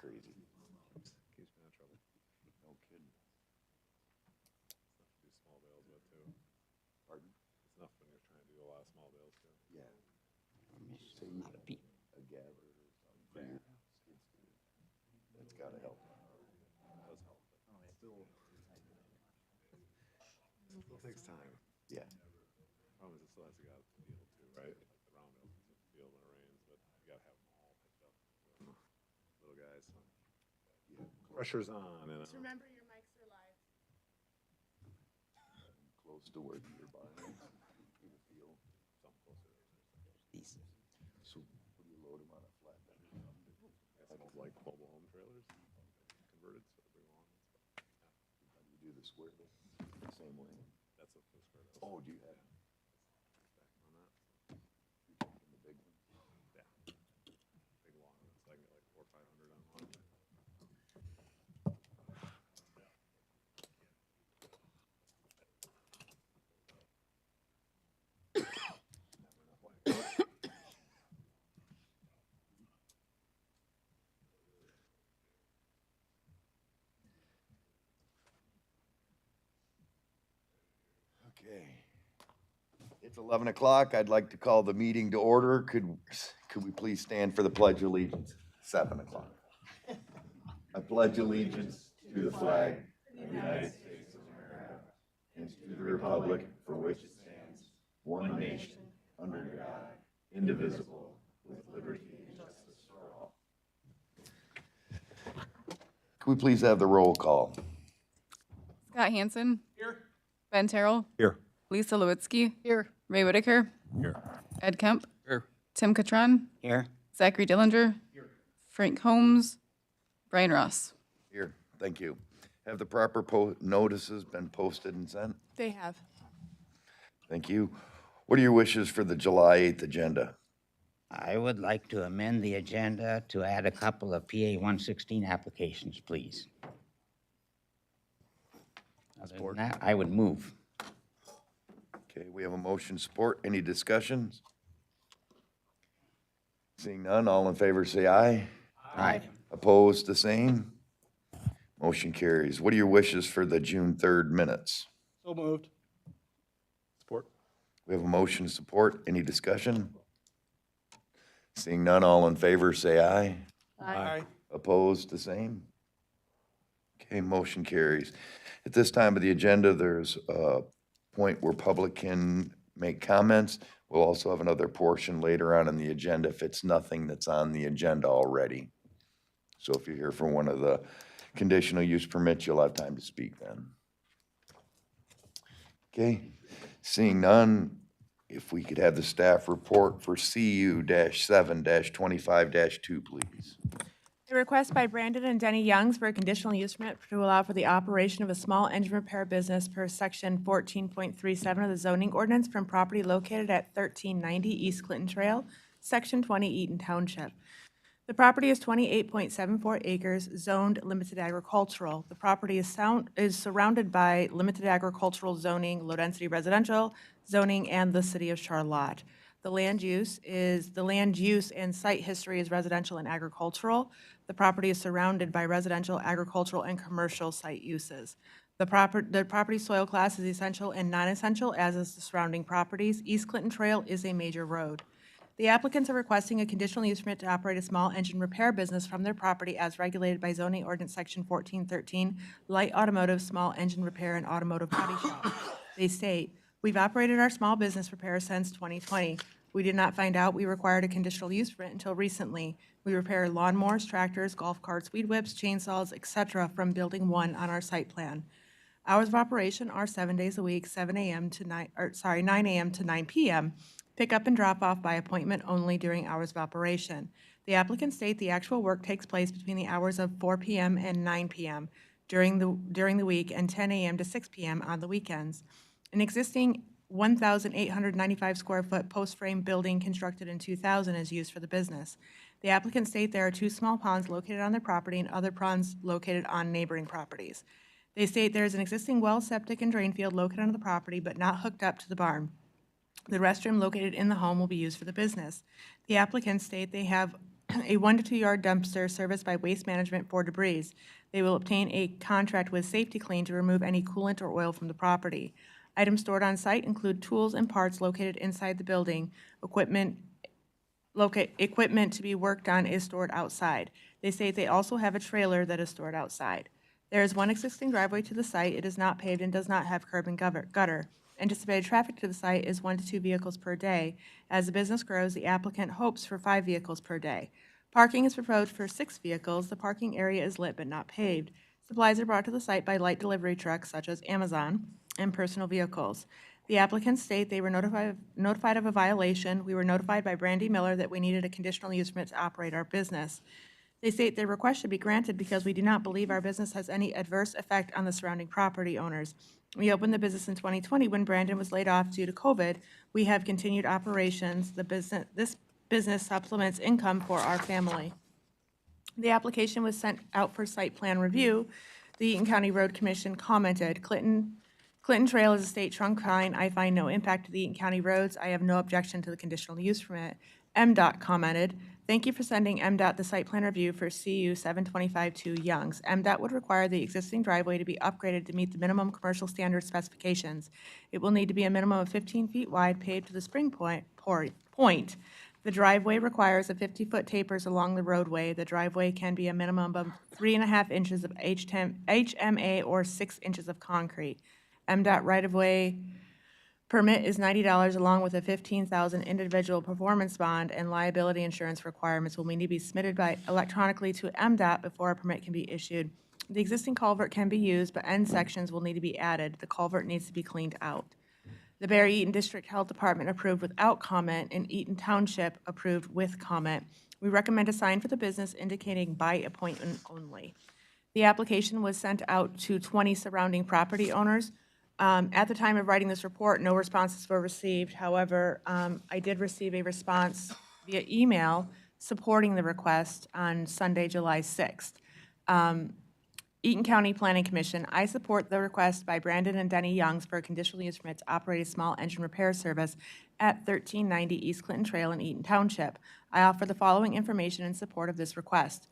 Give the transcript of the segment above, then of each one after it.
crazy. Keeps me out of trouble. No kidding. Do small bales with too. Pardon? It's enough when you're trying to do a lot of small bales too. Yeah. So you need a gabber or something for your skid steer. That's gotta help. It does help, but still takes time. Yeah. Problem is, it still has to get out of the field too, right? Like the round bales can sit in the field when it rains, but you gotta have them all picked up. Little guys, so. Yeah. Pressure's on, and Just remember your mics are live. Close to where your barn is, in the field. something closer. So what do you load them on a flatbed or something? Got some old, like mobile home trailers converted, so they bring along. How do you do the square bit? Same way. That's what the square does. Oh, do you have Stack on that. you're taking the big one? Yeah. Big long one, so I can get like 400 or 500 on one. Okay. It's 11 o'clock. I'd like to call the meeting to order. Could we please stand for the pledge of allegiance? 7 o'clock. I pledge allegiance to the flag of the United States of America and to the republic for which it stands, one nation, under God, indivisible, with liberty and justice for all. Could we please have the roll call? Scott Hansen. Here. Ben Terrell. Here. Lisa Lewitsky. Here. Ray Whitaker. Here. Ed Kemp. Here. Tim Catron. Here. Zachary Dillinger. Here. Frank Holmes. Brian Ross. Here, thank you. Have the proper notices been posted and sent? They have. Thank you. What are your wishes for the July 8th agenda? I would like to amend the agenda to add a couple of PA 116 applications, please. Other than that, I would move. Okay, we have a motion support. Any discussions? Seeing none, all in favor say aye. Aye. Opposed, the same. Motion carries. What are your wishes for the June 3rd minutes? So moved. Support. We have a motion support. Any discussion? Seeing none, all in favor say aye. Aye. Opposed, the same? Okay, motion carries. At this time of the agenda, there's a point where public can make comments. We'll also have another portion later on in the agenda if it's nothing that's on the agenda already. So if you're here for one of the conditional use permits, you'll have time to speak then. Okay, seeing none, if we could have the staff report for CU-7-25-2, please. A request by Brandon and Denny Youngs for a conditional use permit to allow for the operation of a small engine repair business per section 14.37 of the zoning ordinance from property located at 1390 East Clinton Trail, section 20 Eaton Township. The property is 28.74 acres, zoned limited agricultural. The property is surrounded by limited agricultural zoning, low-density residential zoning, and the city of Charlotte. The land use and site history is residential and agricultural. The property is surrounded by residential, agricultural, and commercial site uses. The property soil class is essential and non-essential, as is the surrounding properties. East Clinton Trail is a major road. The applicants are requesting a conditional use permit to operate a small engine repair business from their property as regulated by zoning ordinance section 1413, light automotive, small engine repair, and automotive body shop. They state, "We've operated our small business repair since 2020. We did not find out we required a conditional use permit until recently. We repair lawnmowers, tractors, golf carts, weed whips, chainsaws, etc. from Building 1 on our site plan. Hours of operation are 7 days a week, 9 a.m. to 9 p.m., pick up and drop off by appointment only during hours of operation. The applicants state the actual work takes place between the hours of 4 p.m. and 9 p.m. during the week and 10 a.m. to 6 p.m. on the weekends. An existing 1,895 square foot post-frame building constructed in 2000 is used for the business. The applicants state there are 2 small ponds located on their property and other ponds located on neighboring properties. They state there is an existing well, septic, and drain field located on the property but not hooked up to the barn. The restroom located in the home will be used for the business. The applicants state they have a 1 to 2 yard dumpster serviced by Waste Management for debris. They will obtain a contract with Safety Clean to remove any coolant or oil from the property. Items stored on site include tools and parts located inside the building. Equipment to be worked on is stored outside. They state they also have a trailer that is stored outside. There is one existing driveway to the site. It is not paved and does not have curb and gutter. Anticipated traffic to the site is 1 to 2 vehicles per day. As the business grows, the applicant hopes for 5 vehicles per day. Parking is proposed for 6 vehicles. The parking area is lit but not paved. Supplies are brought to the site by light delivery trucks such as Amazon and personal vehicles. The applicants state they were notified of a violation. We were notified by Brandy Miller that we needed a conditional use permit to operate our business. They state their request should be granted because we do not believe our business has any adverse effect on the surrounding property owners. We opened the business in 2020 when Brandon was laid off due to COVID. We have continued operations. This business supplements income for our family. The application was sent out for site plan review. The Eaton County Road Commission commented, Clinton Trail is a state trunk line. I find no impact to the Eaton County roads. I have no objection to the conditional use permit. MDOT commented, thank you for sending MDOT the site plan review for CU 725-2 Youngs. MDOT would require the existing driveway to be upgraded to meet the minimum commercial standard specifications. It will need to be a minimum of 15 feet wide, paved to the spring point. The driveway requires a 50-foot tapers along the roadway. The driveway can be a minimum of 3.5 inches of HMA or 6 inches of concrete. MDOT right-of-way permit is $90 along with a $15,000 individual performance bond, and liability insurance requirements will need to be submitted electronically to MDOT before a permit can be issued. The existing culvert can be used, but end sections will need to be added. The culvert needs to be cleaned out. The Barry Eaton District Health Department approved without comment, and Eaton Township approved with comment. We recommend a sign for the business indicating by appointment only. The application was sent out to 20 surrounding property owners. At the time of writing this report, no responses were received. However, I did receive a response via email supporting the request on Sunday, July 6th. Eaton County Planning Commission, I support the request by Brandon and Denny Youngs for a conditional use permit to operate a small engine repair service at 1390 East Clinton Trail in Eaton Township. I offer the following information in support of this request.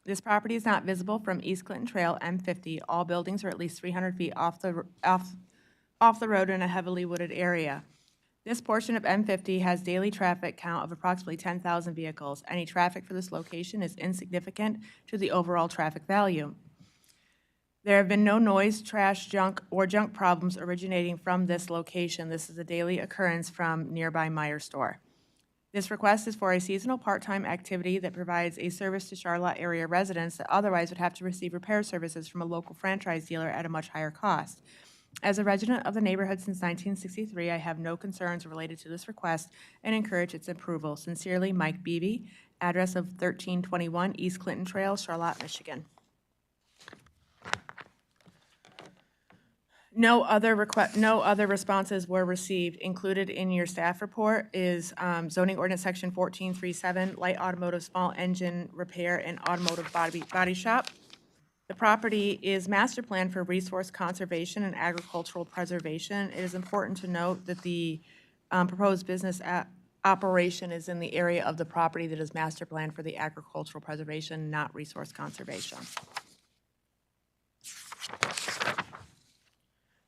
This property is not visible from East Clinton Trail M50. All buildings are at least 300 feet off the road in a heavily wooded area. This portion of M50 has daily traffic count of approximately 10,000 vehicles. Any traffic for this location is insignificant to the overall traffic value. There have been no noise, trash, junk problems originating from this location. This is a daily occurrence from nearby Meijer store. This request is for a seasonal part-time activity that provides a service to Charlotte area residents that otherwise would have to receive repair services from a local franchise dealer at a much higher cost. As a resident of the neighborhood since 1963, I have no concerns related to this request and encourage its approval. Sincerely, Mike Beebe, address of 1321 East Clinton Trail, Charlotte, Michigan. No other responses were received. Included in your staff report is zoning ordinance section 1437, light automotive small engine repair and automotive body shop. The property is master planned for resource conservation and agricultural preservation. It is important to note that the proposed business operation is in the area of the property that is master planned for the agricultural preservation, not resource conservation.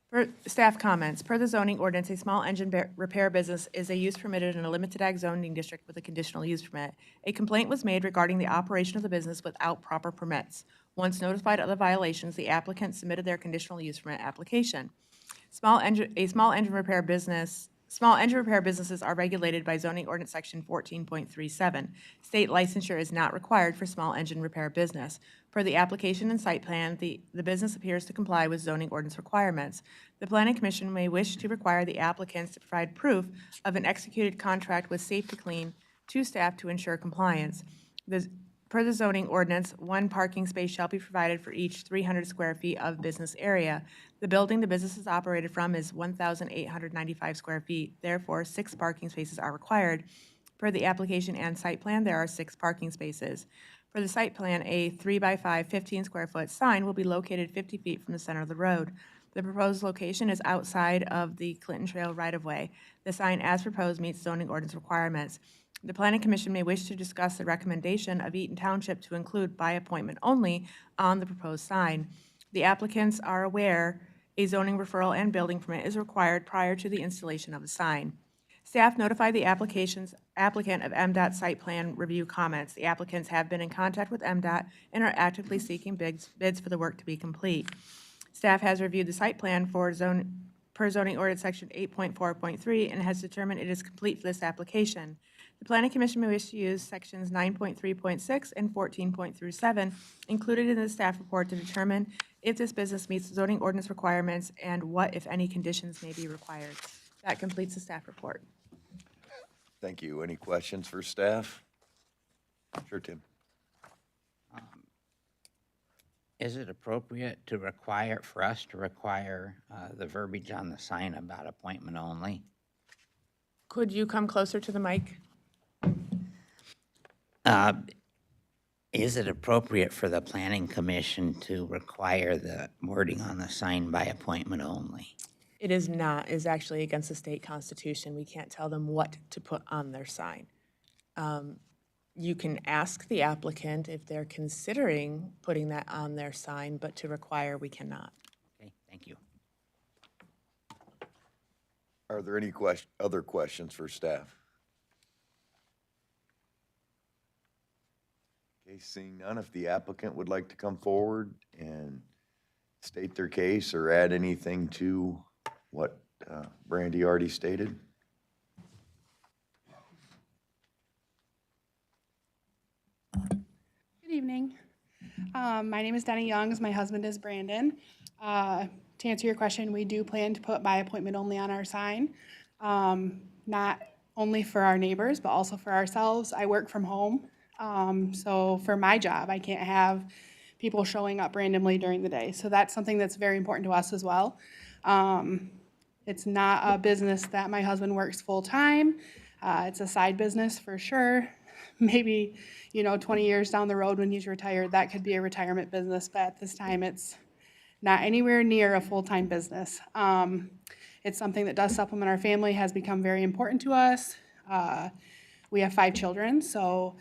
For staff comments, per the zoning ordinance, a small engine repair business is a use permitted in a limited ag zoning district with a conditional use permit. A complaint was made regarding the operation of the business without proper permits. Once notified of the violations, the applicant submitted their conditional use permit application. Small engine repair businesses are regulated by zoning ordinance section 14.37. State licensure is not required for small engine repair business. Per the application and site plan, the business appears to comply with zoning ordinance requirements. The Planning Commission may wish to require the applicants to provide proof of an executed contract with Safety Clean to staff to ensure compliance. Per the zoning ordinance, 1 parking space shall be provided for each 300 square feet of business area. The building the business is operated from is 1,895 square feet. Therefore, 6 parking spaces are required. Per the application and site plan, there are 6 parking spaces. For the site plan, a 3x5 15 square foot sign will be located 50 feet from the center of the road. The proposed location is outside of the Clinton Trail right-of-way. The sign as proposed meets zoning ordinance requirements. The Planning Commission may wish to discuss the recommendation of Eaton Township to include by appointment only on the proposed sign. The applicants are aware a zoning referral and building permit is required prior to the installation of the sign. Staff notified the applicant of MDOT site plan review comments. The applicants have been in contact with MDOT and are actively seeking bids for the work to be complete. Staff has reviewed the site plan per zoning ordinance section 8.4.3 and has determined it is complete for this application. The Planning Commission may wish to use sections 9.3.6 and 14.7 included in the staff report to determine if this business meets zoning ordinance requirements and what, if any, conditions may be required. That completes the staff report. Thank you. Any questions for staff? Sure, Tim. Is it appropriate to for us to require the verbiage on the sign about appointment only? Could you come closer to the mic? Is it appropriate for the Planning Commission to require the wording on the sign by appointment only? It is not. It is actually against the state constitution. We can't tell them what to put on their sign. You can ask the applicant if they're considering putting that on their sign, but to require, we cannot. Okay, thank you. Are there any other questions for staff? Okay, seeing none, if the applicant would like to come forward and state their case or add anything to what Brandy already stated. Good evening. My name is Denny Youngs. My husband is Brandon. To answer your question, we do plan to put by appointment only on our sign, not only for our neighbors, but also for ourselves. I work from home, so for my job, I can't have people showing up randomly during the day. So that's something that's very important to us as well. It's not a business that my husband works full-time. It's a side business for sure. Maybe, 20 years down the road when he's retired, that could be a retirement business, but at this time, it's not anywhere near a full-time business. It's something that does supplement our family, has become very important to us. We have 5 children, so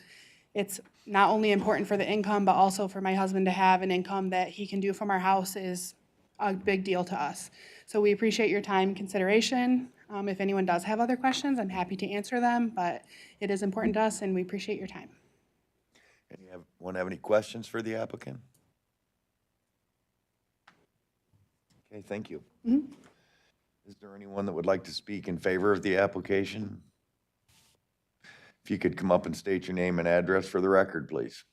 it's not only important for the income, but also for my husband to have an income that he can do from our house is a big deal to us. So we appreciate your time and consideration. If anyone does have other questions, I'm happy to answer them, but it is important to us and we appreciate your time. Anyone have any questions for the applicant? Okay, thank you. Is there anyone that would like to speak in favor of the application? If you could come up and state your name and address for the record, please.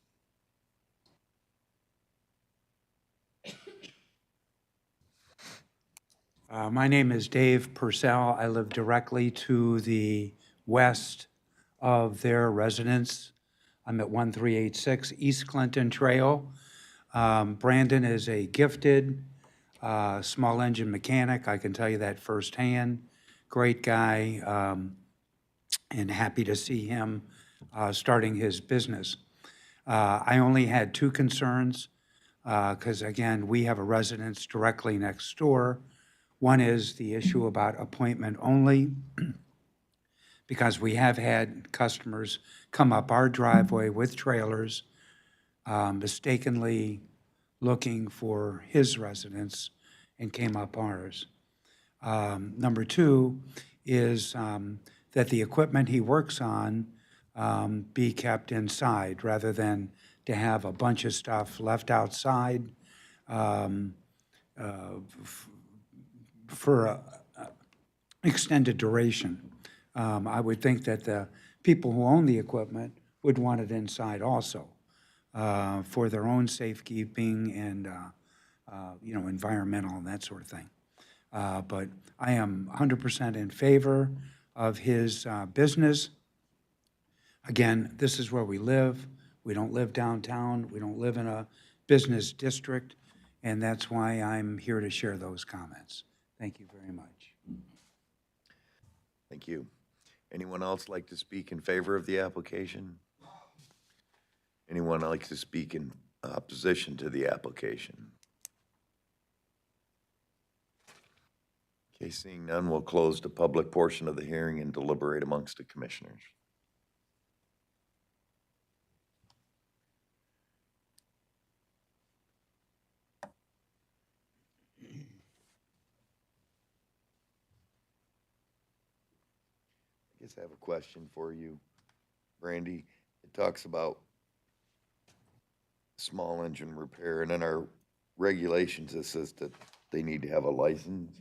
My name is Dave Purcell. I live directly to the west of their residence. I'm at 1386 East Clinton Trail. Brandon is a gifted small engine mechanic. I can tell you that firsthand. Great guy, and happy to see him starting his business. I only had 2 concerns because, again, we have a residence directly next door. One is the issue about appointment only, because we have had customers come up our driveway with trailers, mistakenly looking for his residence and came up ours. Number 2 is that the equipment he works on be kept inside rather than to have a bunch of stuff left outside for an extended duration. I would think that the people who own the equipment would want it inside also for their own safekeeping and, environmental and that sort of thing. But I am 100% in favor of his business. Again, this is where we live. We don't live downtown. We don't live in a business district, and that's why I'm here to share those comments. Thank you very much. Thank you. Anyone else like to speak in favor of the application? Anyone like to speak in opposition to the application? Okay, seeing none, we'll close the public portion of the hearing and deliberate amongst the commissioners. just have a question for you, Brandy. It talks about small engine repair, and in our regulations, it says that they need to have a license.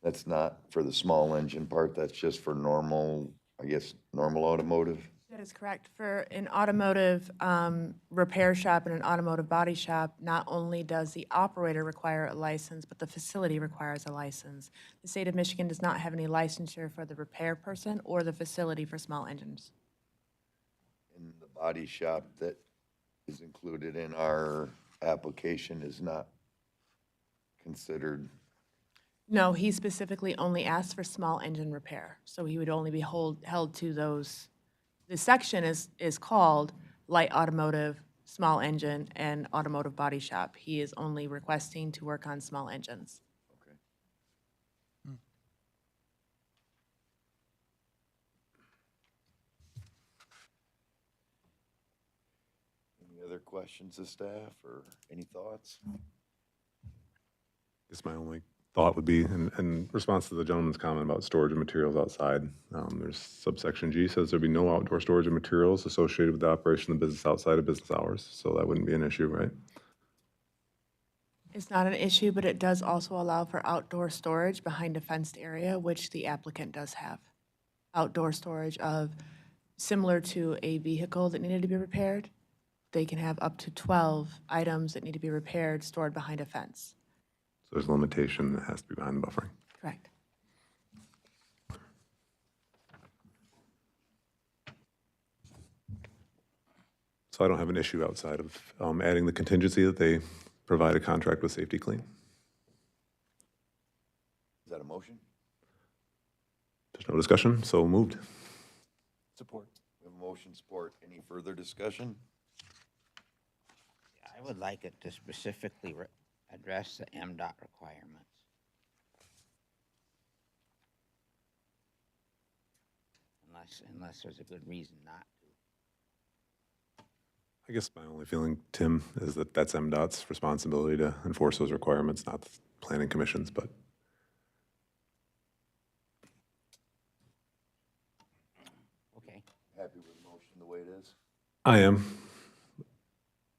That's not for the small engine part, that's just for normal, I guess, normal automotive? That is correct. For an automotive repair shop and an automotive body shop, not only does the operator require a license, but the facility requires a license. The state of Michigan does not have any licensure for the repair person or the facility for small engines. And the body shop that is included in our application is not considered, No, he specifically only asked for small engine repair, so he would only be held to those. The section is called light automotive, small engine, and automotive body shop. He is only requesting to work on small engines. okay. Any other questions of staff or any thoughts? Guess my only thought would be, in response to the gentleman's comment about storage of materials outside, there's subsection G says there'd be no outdoor storage of materials associated with the operation of the business outside of business hours, so that wouldn't be an issue, right? It's not an issue, but it does also allow for outdoor storage behind a fenced area, which the applicant does have. Outdoor storage of, similar to a vehicle that needed to be repaired, they can have up to 12 items that need to be repaired stored behind a fence. So there's a limitation that has to be behind the buffering. Correct. So I don't have an issue outside of adding the contingency that they provide a contract with Safety Clean. Is that a motion? There's no discussion, so moved. Support. We have a motion, support. Any further discussion? I would like it to specifically address the MDOT requirements. Unless there's a good reason not to. I guess my only feeling, Tim, is that that's MDOT's responsibility to enforce those requirements, not the planning commission's, but Okay. Happy with the motion the way it is? I am.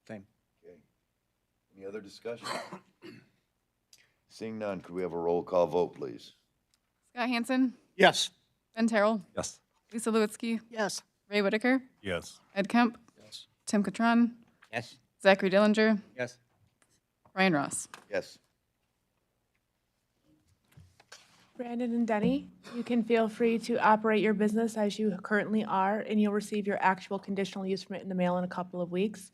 Okay. Any other discussion? Seeing none, could we have a roll call vote, please? Scott Hansen, Yes. Ben Terrell, Yes. Lisa Lewitsky, Yes. Ray Whitaker, Yes. Ed Kemp, Yes. Tim Catron, Yes? Zachary Dillinger, Yes. Brian Ross. Yes. Brandon and Denny, you can feel free to operate your business as you currently are, and you'll receive your actual conditional use permit in the mail in a couple of weeks.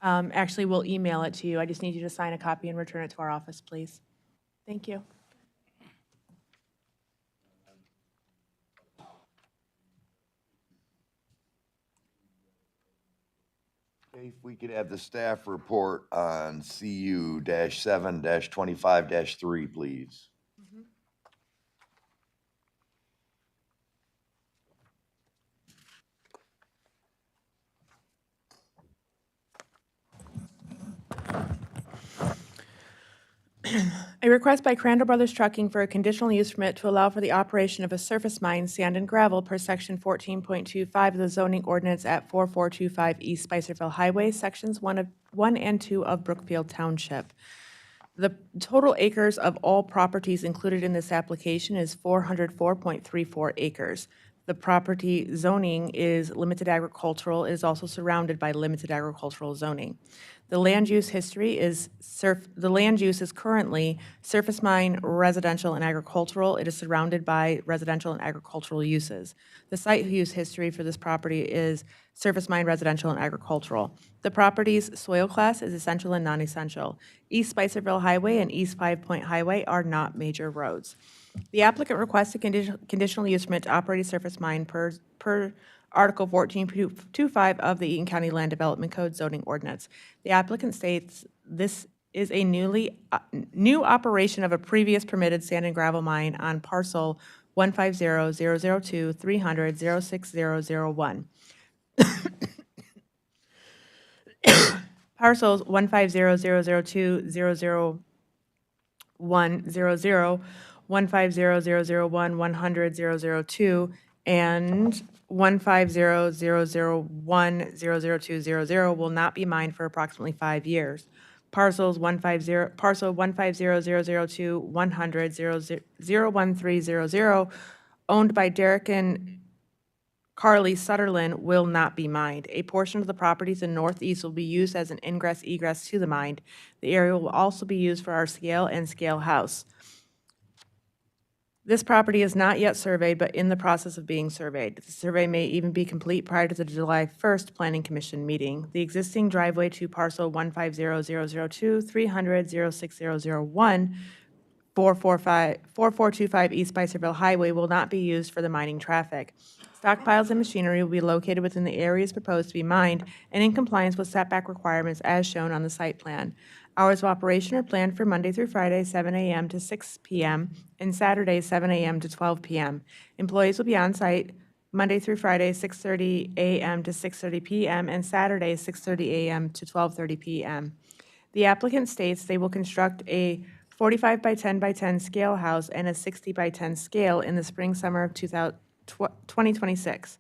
Actually, we'll email it to you. I just need you to sign a copy and return it to our office, please. Thank you. Okay, if we could have the staff report on CU-7-25-3, please. A request by Crandall Brothers Trucking for a conditional use permit to allow for the operation of a surface mine, sand and gravel, per section 14.25 of the zoning ordinance at 4425 East Spicerville Highway, sections 1 and 2 of Brookfield Township. The total acres of all properties included in this application is 404.34 acres. The property zoning is limited agricultural. It is also surrounded by limited agricultural zoning. The land use history is the land use is currently surface mine, residential, and agricultural. It is surrounded by residential and agricultural uses. The site use history for this property is surface mine, residential, and agricultural. The property's soil class is essential and non-essential. East Spicerville Highway and East 5 Point Highway are not major roads. The applicant requests a conditional use permit to operate a surface mine per Article 14.25 of the Eaton County Land Development Code zoning ordinance. The applicant states this is a new operation of a previous permitted sand and gravel mine on parcel 150-002-300-06001. Parcels 150-002-00100, 150-001-100-002, and 15000100200 will not be mined for approximately 5 years. Parcel 1500001001300 owned by Derek and Carly Sutherland will not be mined. A portion of the property to the northeast will be used as an ingress egress to the mine. The area will also be used for our scale and scale house. This property is not yet surveyed, but in the process of being surveyed. The survey may even be complete prior to the July 1st Planning Commission meeting. The existing driveway to parcel 150-002-300-06001, 4425 East Spicerville Highway will not be used for the mining traffic. Stockpiles and machinery will be located within the areas proposed to be mined and in compliance with setback requirements as shown on the site plan. Hours of operation are planned for Monday through Friday, 7 a.m. to 6 p.m., and Saturday, 7 a.m. to 12 p.m. Employees will be on site Monday through Friday, 6:30 a.m. to 6:30 p.m., and Saturday, 6:30 a.m. to 12:30 p.m. The applicant states they will construct a 45 by 10 by 10 scale house and a 60 by 10 scale in the spring/summer of 2026.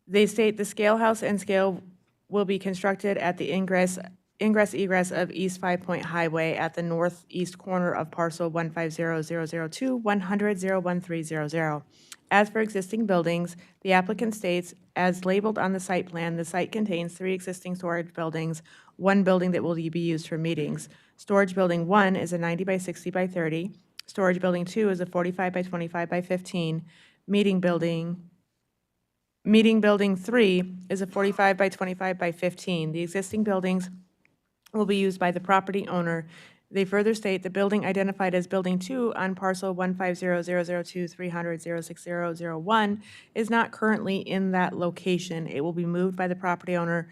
They state the scale house and scale will be constructed at the ingress egress of East 5 Point Highway at the northeast corner of parcel 150-002-100-01300. As for existing buildings, the applicant states, as labeled on the site plan, the site contains 3 existing storage buildings, 1 building that will be used for meetings. Storage building 1 is a 90 by 60 by 30. Storage building 2 is a 45 by 25 by 15. Meeting building 3 is a 45 by 25 by 15. The existing buildings will be used by the property owner. They further state the building identified as Building 2 on parcel 150-002-300-06001 is not currently in that location. It will be moved by the property owner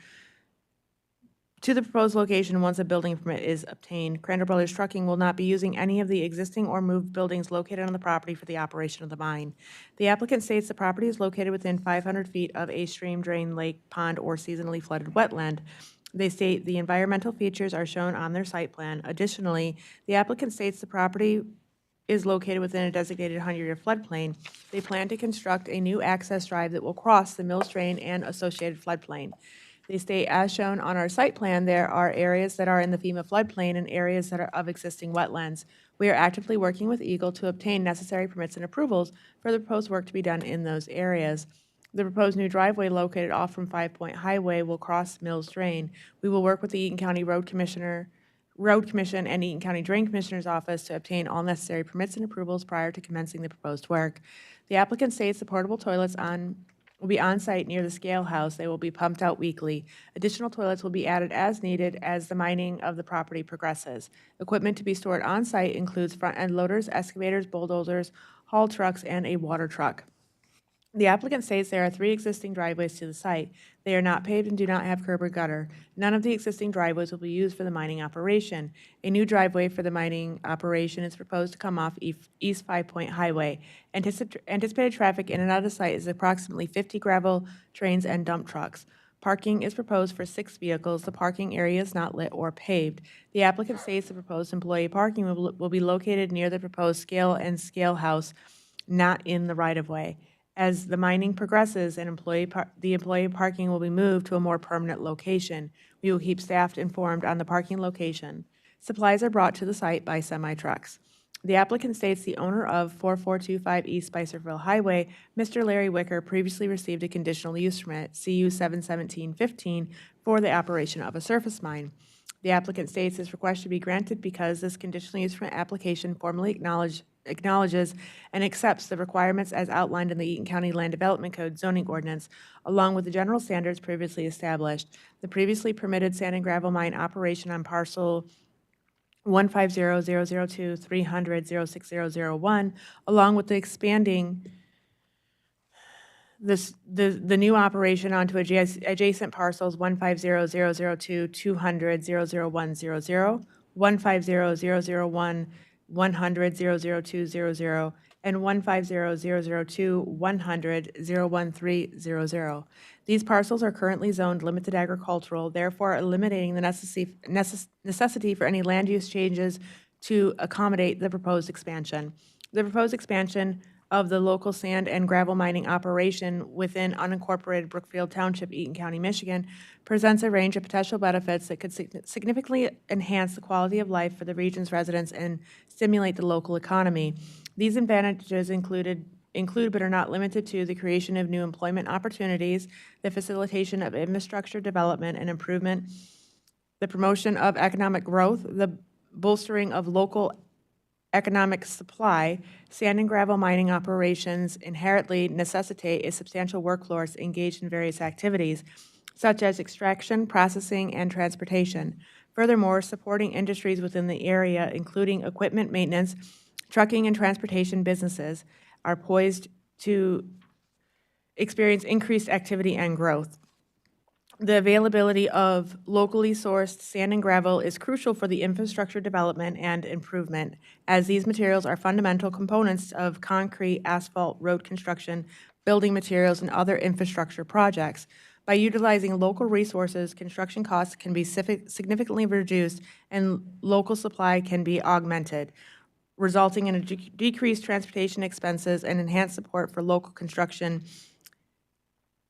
to the proposed location once a building permit is obtained. Crandall Brothers Trucking will not be using any of the existing or moved buildings located on the property for the operation of the mine. The applicant states the property is located within 500 feet of a stream, drain, lake, pond, or seasonally flooded wetland. They state the environmental features are shown on their site plan. Additionally, the applicant states the property is located within a designated 100-year floodplain. They plan to construct a new access drive that will cross the Mills Drain and associated floodplain. They state, as shown on our site plan, there are areas that are in the FEMA floodplain and areas that are of existing wetlands. We are actively working with Eagle to obtain necessary permits and approvals for the proposed work to be done in those areas. The proposed new driveway located off from 5 Point Highway will cross Mills Drain. We will work with the Eaton County Road Commission and Eaton County Drain Commissioner's Office to obtain all necessary permits and approvals prior to commencing the proposed work. The applicant states the portable toilets will be on site near the scale house. They will be pumped out weekly. Additional toilets will be added as needed as the mining of the property progresses. Equipment to be stored on site includes front-end loaders, excavators, bulldozers, haul trucks, and a water truck. The applicant states there are 3 existing driveways to the site. They are not paved and do not have curb or gutter. None of the existing driveways will be used for the mining operation. A new driveway for the mining operation is proposed to come off East 5 Point Highway. Anticipated traffic in and out of the site is approximately 50 gravel trains and dump trucks. Parking is proposed for 6 vehicles. The parking area is not lit or paved. The applicant states the proposed employee parking will be located near the proposed scale and scale house, not in the right-of-way. As the mining progresses, the employee parking will be moved to a more permanent location. We will keep staff informed on the parking location. Supplies are brought to the site by semi-trucks. The applicant states the owner of 4425 East Spicerville Highway, Mr. Larry Wicker, previously received a conditional use permit, CU 71715, for the operation of a surface mine. The applicant states this request should be granted because this conditional use permit application formally acknowledges and accepts the requirements as outlined in the Eaton County Land Development Code zoning ordinance, along with the general standards previously established. The previously permitted sand and gravel mine operation on parcel 150-002-300-06001, along with the expanding the new operation onto adjacent parcels 150-002-200-00100, 150-001-100-00200, and 150-002-100-01300. These parcels are currently zoned limited agricultural, therefore eliminating the necessity for any land use changes to accommodate the proposed expansion. The proposed expansion of the local sand and gravel mining operation within unincorporated Brookfield Township, Eaton County, Michigan, presents a range of potential benefits that could significantly enhance the quality of life for the region's residents and stimulate the local economy. These advantages include but are not limited to the creation of new employment opportunities, the facilitation of infrastructure development and improvement, the promotion of economic growth, the bolstering of local economic supply. Sand and gravel mining operations inherently necessitate a substantial workforce engaged in various activities, such as extraction, processing, and transportation. Furthermore, supporting industries within the area, including equipment maintenance, trucking, and transportation businesses, are poised to experience increased activity and growth. The availability of locally sourced sand and gravel is crucial for the infrastructure development and improvement, as these materials are fundamental components of concrete, asphalt, road construction, building materials, and other infrastructure projects. By utilizing local resources, construction costs can be significantly reduced and local supply can be augmented, resulting in a decreased transportation expenses and enhanced support for local construction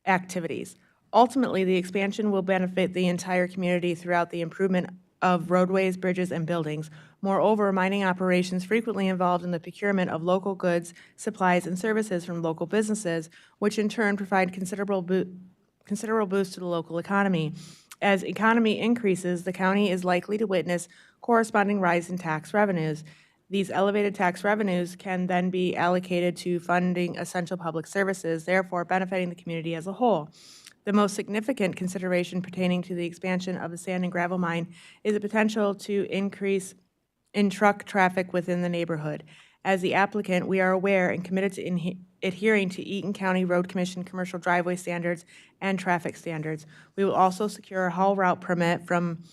activities. Ultimately, the expansion will benefit the entire community throughout the improvement of roadways, bridges, and buildings. Moreover, mining operations frequently involved in the procurement of local goods, supplies, and services from local businesses, which in turn provide considerable boost to the local economy. As economy increases, the county is likely to witness corresponding rise in tax revenues. These elevated tax revenues can then be allocated to funding essential public services, therefore benefiting the community as a whole. The most significant consideration pertaining to the expansion of the sand and gravel mine is the potential to increase in truck traffic within the neighborhood. As the applicant, we are aware and committed to adhering to Eaton County Road Commission commercial driveway standards and traffic standards. We will also secure a haul route permit from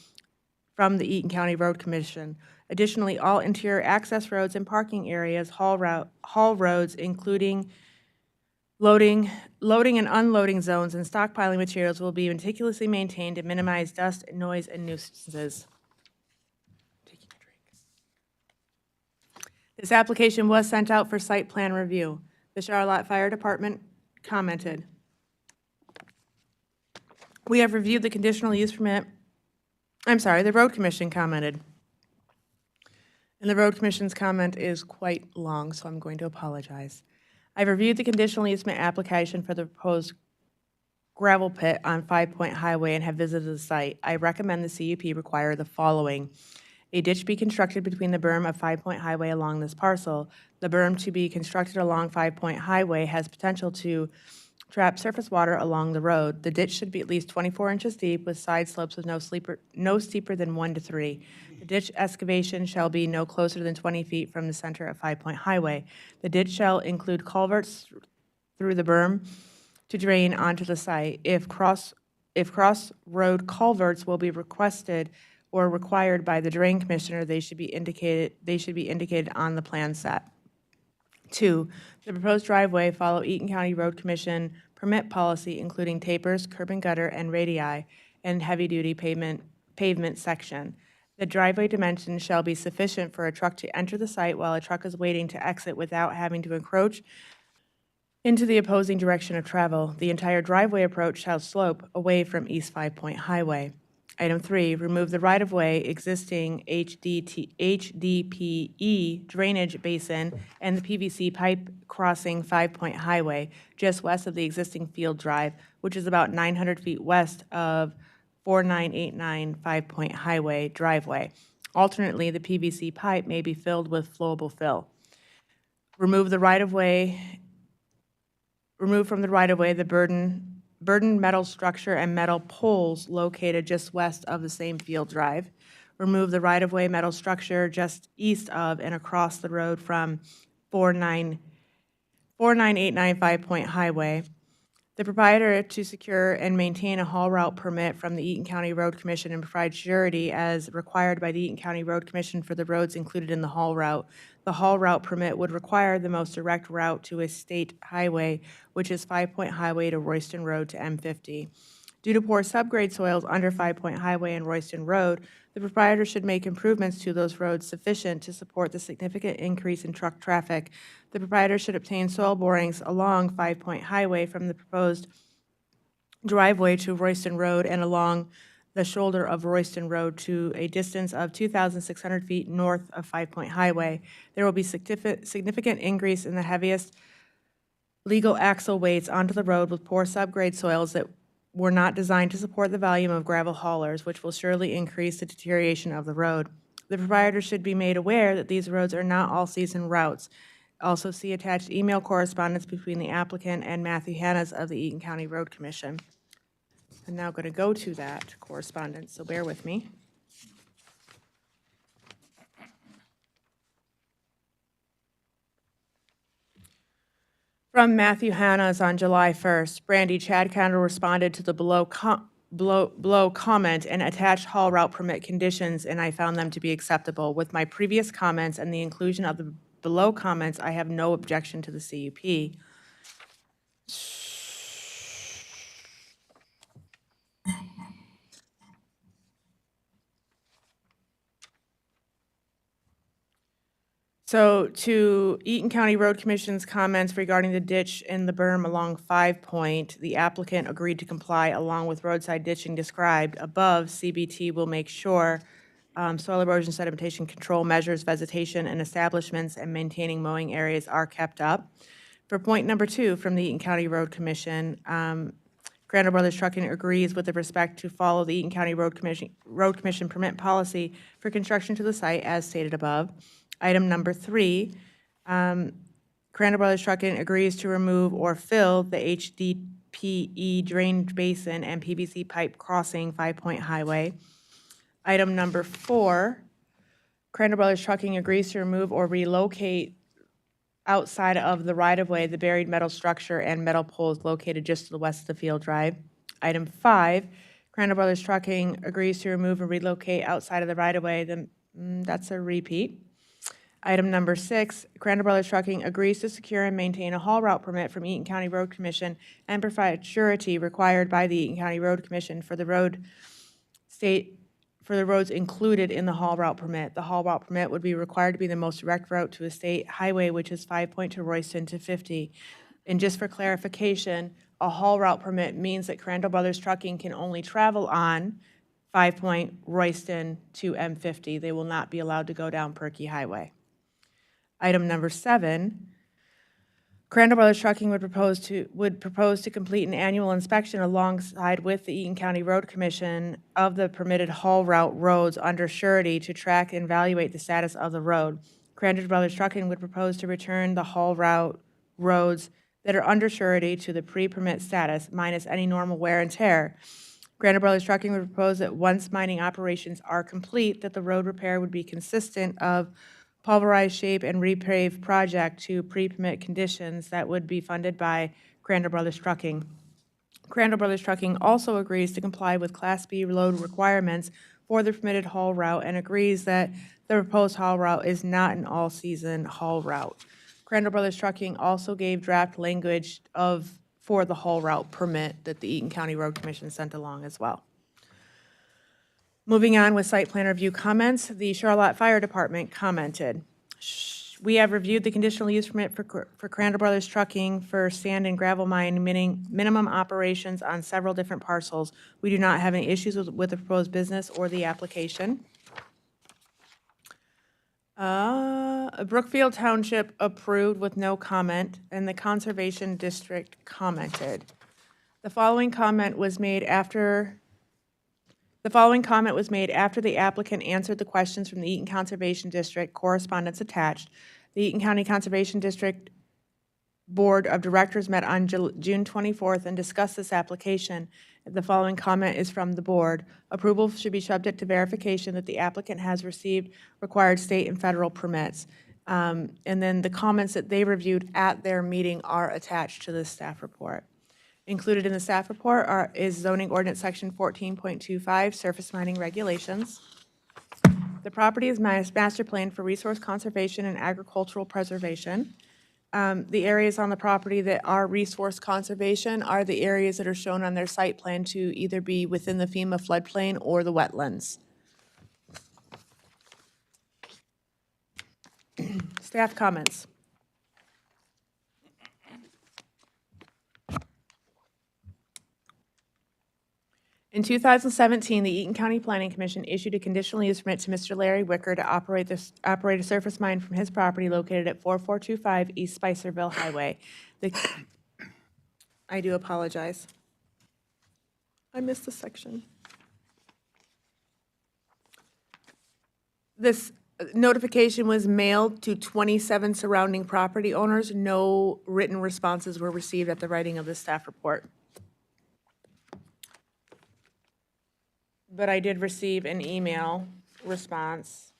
the Eaton County Road Commission. Additionally, all interior access roads and parking areas, haul roads, including loading and unloading zones and stockpiling materials, will be meticulously maintained to minimize dust, noise, and nuisances. Taking a drink. This application was sent out for site plan review. The Charlotte Fire Department commented. We have reviewed the conditional use permit. The Road Commission commented. And the Road Commission's comment is quite long, so I'm going to apologize. I've reviewed the conditional easement application for the proposed gravel pit on 5 Point Highway and have visited the site. I recommend the CUP require the following: a ditch be constructed between the berm of 5 Point Highway along this parcel. The berm to be constructed along 5 Point Highway has potential to trap surface water along the road. The ditch should be at least 24 inches deep with side slopes of no steeper than 1 to 3. The ditch excavation shall be no closer than 20 feet from the center of 5 Point Highway. The ditch shall include culverts through the berm to drain onto the site. If cross road culverts will be requested or required by the drain commissioner, they should be indicated on the plan set. 2, the proposed driveway follow Eaton County Road Commission permit policy, including tapers, curb and gutter, and radii, and heavy-duty pavement section. The driveway dimensions shall be sufficient for a truck to enter the site while a truck is waiting to exit without having to encroach into the opposing direction of travel. The entire driveway approach shall slope away from East 5 Point Highway. Item 3, remove the right-of-way existing HDPE drainage basin and the PVC pipe crossing 5 Point Highway, just west of the existing field drive, which is about 900 feet west of 4989 5 Point Highway driveway. Alternately, the PVC pipe may be filled with flowable fill. Remove from the right-of-way the burdened metal structure and metal poles located just west of the same field drive. Remove the right-of-way metal structure just east of and across the road from 4989 5 Point Highway. The proprietor to secure and maintain a haul route permit from the Eaton County Road Commission and provide surety as required by the Eaton County Road Commission for the roads included in the haul route. The haul route permit would require the most direct route to a state highway, which is 5 Point Highway to Royston Road to M50. Due to poor subgrade soils under 5 Point Highway and Royston Road, the proprietor should make improvements to those roads sufficient to support the significant increase in truck traffic. The proprietor should obtain soil borings along 5 Point Highway from the proposed driveway to Royston Road and along the shoulder of Royston Road to a distance of 2,600 feet north of 5 Point Highway. There will be significant increase in the heaviest legal axle weights onto the road with poor subgrade soils that were not designed to support the volume of gravel haulers, which will surely increase the deterioration of the road. The proprietor should be made aware that these roads are not all-season routes. Also see attached email correspondence between the applicant and Matthew Hannas of the Eaton County Road Commission. I'm now going to go to that correspondence, so bear with me. From Matthew Hannas on July 1st, Brandy Chad Condor responded to the below comment and attached haul route permit conditions, and I found them to be acceptable. With my previous comments and the inclusion of the below comments, I have no objection to the CUP. So to Eaton County Road Commission's comments regarding the ditch in the berm along 5 Point, the applicant agreed to comply along with roadside ditching described above. CBT will make sure soil erosion sedimentation control measures, vegetation and establishments and maintaining mowing areas are kept up. For point number 2 from the Eaton County Road Commission, Crandall Brothers Trucking agrees with respect to follow the Eaton County Road Commission permit policy for construction to the site as stated above. Item number 3, Crandall Brothers Trucking agrees to remove or fill the HDPE drain basin and PVC pipe crossing 5 Point Highway. Item number 4, Crandall Brothers Trucking agrees to remove or relocate outside of the right-of-way the buried metal structure and metal poles located just to the west of the field drive. Item 5, Crandall Brothers Trucking agrees to remove and relocate outside of the right-of-way. That's a repeat. Item number 6, Crandall Brothers Trucking agrees to secure and maintain a haul route permit from Eaton County Road Commission and provide surety required by the Eaton County Road Commission for the roads included in the haul route permit. The haul route permit would be required to be the most direct route to a state highway, which is 5 Point to Royston to 50. And just for clarification, a haul route permit means that Crandall Brothers Trucking can only travel on 5 Point, Royston to M50. They will not be allowed to go down Perky Highway. Item number 7, Crandall Brothers Trucking would propose to complete an annual inspection alongside with the Eaton County Road Commission of the permitted haul route roads under surety to track and evaluate the status of the road. Crandall Brothers Trucking would propose to return the haul route roads that are under surety to the pre-permit status minus any normal wear and tear. Crandall Brothers Trucking would propose that once mining operations are complete, that the road repair would be consistent of pulverized shape and repave project to pre-permit conditions that would be funded by Crandall Brothers Trucking. Crandall Brothers Trucking also agrees to comply with Class B load requirements for the permitted haul route and agrees that the proposed haul route is not an all-season haul route. Crandall Brothers Trucking also gave draft language for the haul route permit that the Eaton County Road Commission sent along as well. Moving on with site plan review comments, the Charlotte Fire Department commented. We have reviewed the conditional use permit for Crandall Brothers Trucking for sand and gravel mine minimum operations on several different parcels. We do not have any issues with the proposed business or the application. Brookfield Township approved with no comment, and the Conservation District commented. The following comment was made after the applicant answered the questions from the Eaton Conservation District, correspondence attached. The Eaton County Conservation District Board of Directors met on June 24th and discussed this application. The following comment is from the board. Approval should be subject to verification that the applicant has received required state and federal permits. And then the comments that they reviewed at their meeting are attached to the staff report. Included in the staff report is zoning ordinance section 14.25, surface mining regulations. The property is master planned for resource conservation and agricultural preservation. The areas on the property that are resource conservation are the areas that are shown on their site plan to either be within the FEMA floodplain or the wetlands. Staff comments. In 2017, the Eaton County Planning Commission issued a conditional use permit to Mr. Larry Wicker to operate a surface mine from his property located at 4425 East Spicerville Highway. I do apologize. I missed the section. This notification was mailed to 27 surrounding property owners. No written responses were received at the writing of the staff report. But I did receive an email response.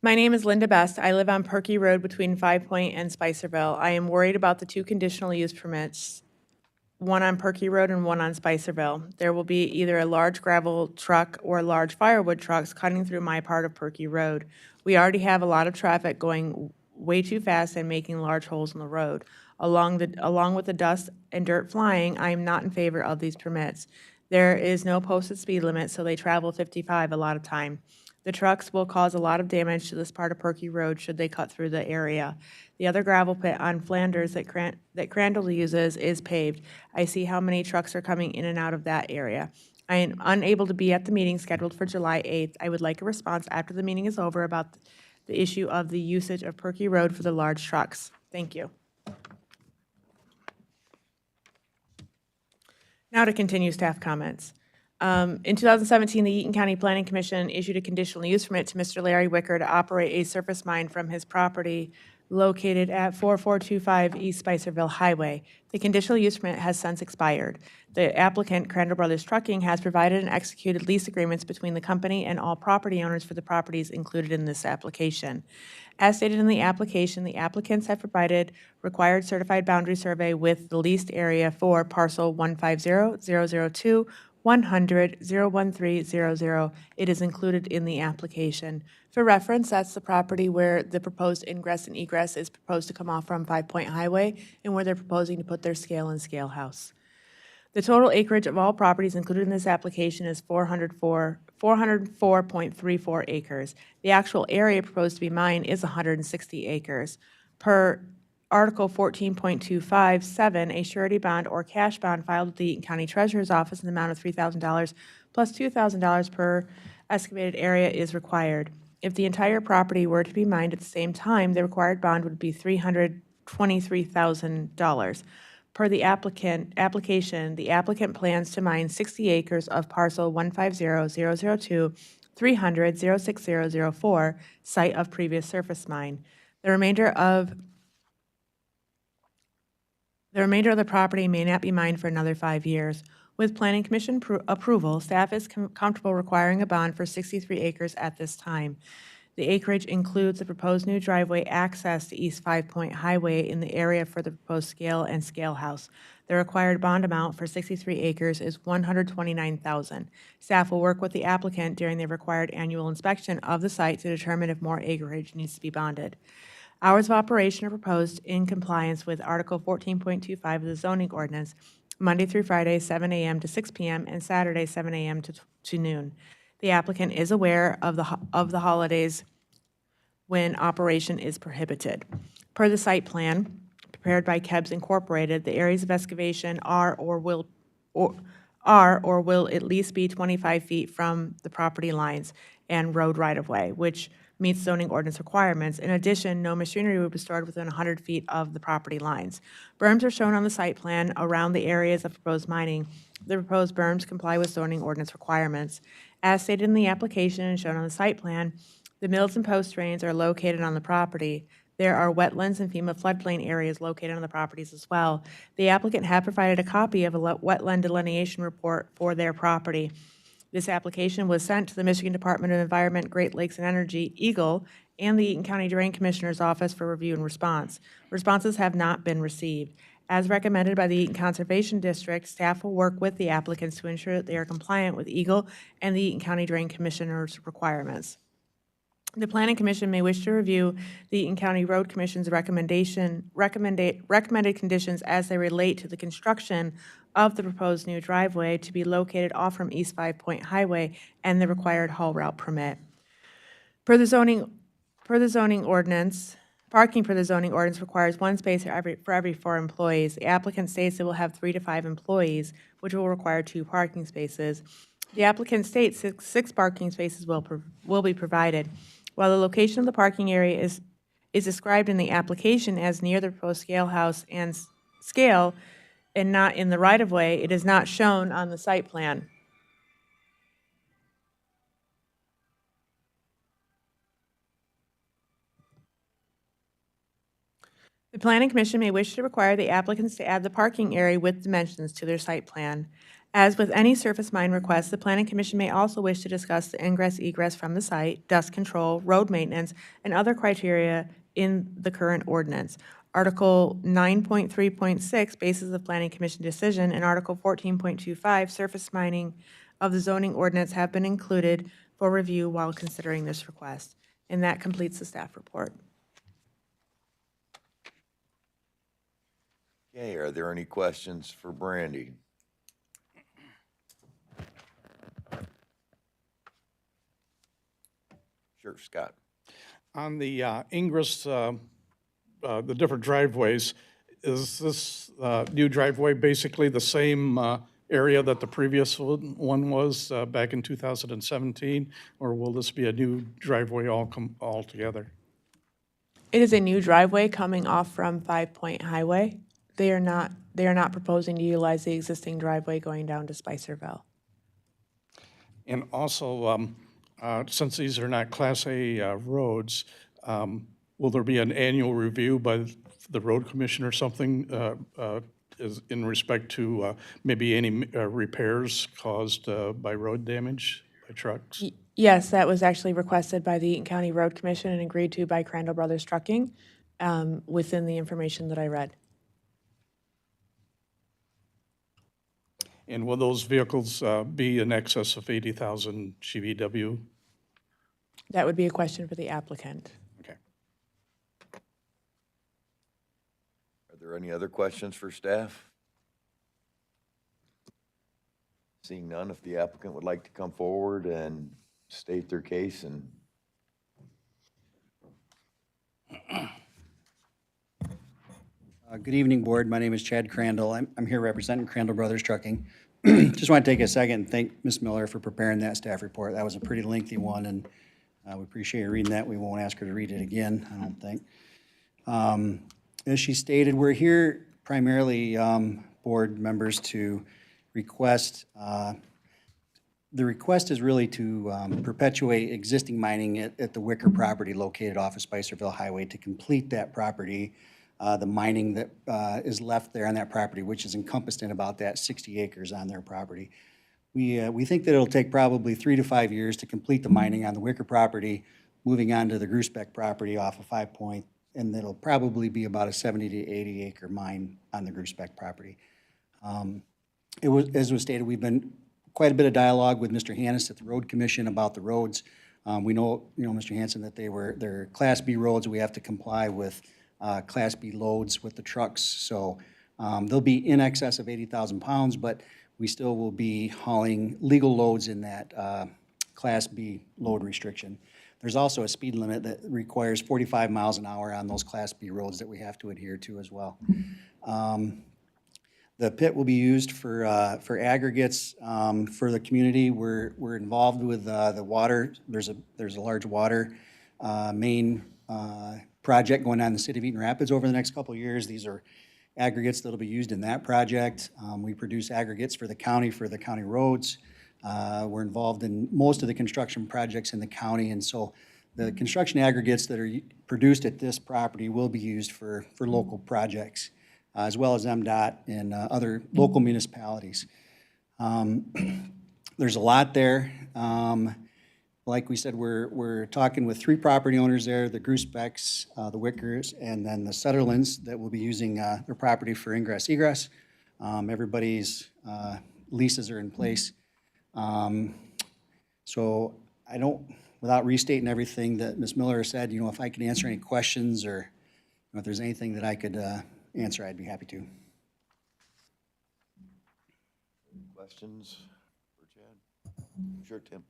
My name is Linda Best. I live on Perky Road between 5 Point and Spicerville. I am worried about the two conditional use permits, one on Perky Road and one on Spicerville. There will be either a large gravel truck or large firewood trucks cutting through my part of Perky Road. We already have a lot of traffic going way too fast and making large holes in the road. Along with the dust and dirt flying, I am not in favor of these permits. There is no posted speed limit, so they travel 55 a lot of time. The trucks will cause a lot of damage to this part of Perky Road should they cut through the area. The other gravel pit on Flanders that Crandall uses is paved. I see how many trucks are coming in and out of that area. I am unable to be at the meeting scheduled for July 8th. I would like a response after the meeting is over about the issue of the usage of Perky Road for the large trucks. Thank you. Now to continue staff comments. In 2017, the Eaton County Planning Commission issued a conditional use permit to Mr. Larry Wicker to operate a surface mine from his property located at 4425 East Spicerville Highway. The conditional use permit has since expired. The applicant, Crandall Brothers Trucking, has provided and executed lease agreements between the company and all property owners for the properties included in this application. As stated in the application, the applicants have provided required certified boundary survey with the leased area for parcel 150-002 100-01300. It is included in the application. For reference, that's the property where the proposed ingress and egress is proposed to come off from 5 Point Highway and where they're proposing to put their scale and scale house. The total acreage of all properties included in this application is 404.34 acres. The actual area proposed to be mined is 160 acres. Per Article 14.257, a surety bond or cash bond filed with the Eaton County Treasurer's Office in the amount of $3,000 plus $2,000 per excavated area is required. If the entire property were to be mined at the same time, the required bond would be $323,000. Per the application, the applicant plans to mine 60 acres of parcel 150-002 300-06004, site of previous surface mine. The remainder of the property may not be mined for another 5 years. With Planning Commission approval, staff is comfortable requiring a bond for 63 acres at this time. The acreage includes the proposed new driveway access to East 5 Point Highway in the area for the proposed scale and scale house. The required bond amount for 63 acres is $129,000. Staff will work with the applicant during the required annual inspection of the site to determine if more acreage needs to be bonded. Hours of operation are proposed in compliance with Article 14.25 of the zoning ordinance, Monday through Friday, 7 a.m. to 6 p.m., and Saturday, 7 a.m. to noon. The applicant is aware of the holidays when operation is prohibited. Per the site plan prepared by KEBS Incorporated, the areas of excavation are or will at least be 25 feet from the property lines and road right-of-way, which meets zoning ordinance requirements. In addition, no machinery will be stored within 100 feet of the property lines. Berms are shown on the site plan around the areas of proposed mining. The proposed berms comply with zoning ordinance requirements. As stated in the application and shown on the site plan, the mills and post drains are located on the property. There are wetlands and FEMA floodplain areas located on the properties as well. The applicant had provided a copy of a wetland delineation report for their property. This application was sent to the Michigan Department of Environment, Great Lakes and Energy, EGLE, and the Eaton County Drain Commissioner's Office for review and response. Responses have not been received. As recommended by the Eaton Conservation District, staff will work with the applicants to ensure that they are compliant with EGLE and the Eaton County Drain Commissioner's requirements. The Planning Commission may wish to review the Eaton County Road Commission's recommended conditions as they relate to the construction of the proposed new driveway to be located off from East 5 Point Highway and the required haul route permit. Per the zoning ordinance, parking per the zoning ordinance requires one space for every 4 employees. The applicant states it will have 3 to 5 employees, which will require 2 parking spaces. The applicant states 6 parking spaces will be provided. While the location of the parking area is described in the application as near the proposed scale and not in the right-of-way, it is not shown on the site plan. The Planning Commission may wish to require the applicants to add the parking area with dimensions to their site plan. As with any surface mine request, the Planning Commission may also wish to discuss the ingress/egress from the site, dust control, road maintenance, and other criteria in the current ordinance. Article 9.3.6 bases the Planning Commission decision, and Article 14.25 surface mining of the zoning ordinance have been included for review while considering this request. And that completes the staff report. Okay, are there any questions for Brandy? Sure, Scott. On the ingress, the different driveways, is this new driveway basically the same area that the previous one was back in 2017? Or will this be a new driveway all together? It is a new driveway coming off from 5 Point Highway. They are not proposing to utilize the existing driveway going down to Spicerville. And also, since these are not Class A roads, will there be an annual review by the road commission or something in respect to maybe any repairs caused by road damage by trucks? Yes, that was actually requested by the Eaton County Road Commission and agreed to by Crandall Brothers Trucking within the information that I read. And will those vehicles be in excess of 80,000 GVW? That would be a question for the applicant. Okay. Are there any other questions for staff? Seeing none, if the applicant would like to come forward and state their case and. Good evening, Board. My name is Chad Crandall. I'm here representing Crandall Brothers Trucking. Just want to take a second and thank Ms. Miller for preparing that staff report. That was a pretty lengthy one, and we appreciate her reading that. We won't ask her to read it again, I don't think. As she stated, we're here primarily, board members, to request, the request is really to perpetuate existing mining at the Wicker property located off of Spicerville Highway to complete that property, the mining that is left there on that property, which is encompassed in about that 60 acres on their property. We think that it'll take probably 3 to 5 years to complete the mining on the Wicker property, moving on to the Gruesbeck property off of 5 Point, and it'll probably be about a 70 to 80 acre mine on the Gruesbeck property. As was stated, we've been quite a bit of dialogue with Mr. Hannes at the Road Commission about the roads. We know, Mr. Hanson, that they're Class B roads. We have to comply with Class B loads with the trucks. So they'll be in excess of 80,000 pounds, but we still will be hauling legal loads in that Class B load restriction. There's also a speed limit that requires 45 miles an hour on those Class B roads that we have to adhere to as well. The pit will be used for aggregates for the community. We're involved with the water. There's a large water main project going on in the city of Eaton Rapids over the next couple of years. These are aggregates that'll be used in that project. We produce aggregates for the county roads. We're involved in most of the construction projects in the county, and so the construction aggregates that are produced at this property will be used for local projects, as well as MDOT and other local municipalities. There's a lot there. Like we said, we're talking with 3 property owners there, the Gruesbecks, the Wickers, and then the Sutherlands that will be using their property for ingress egress. Everybody's leases are in place. So without restating everything that Ms. Miller said, if I can answer any questions or if there's anything that I could answer, I'd be happy to. Questions for Chad? Sure, Tim.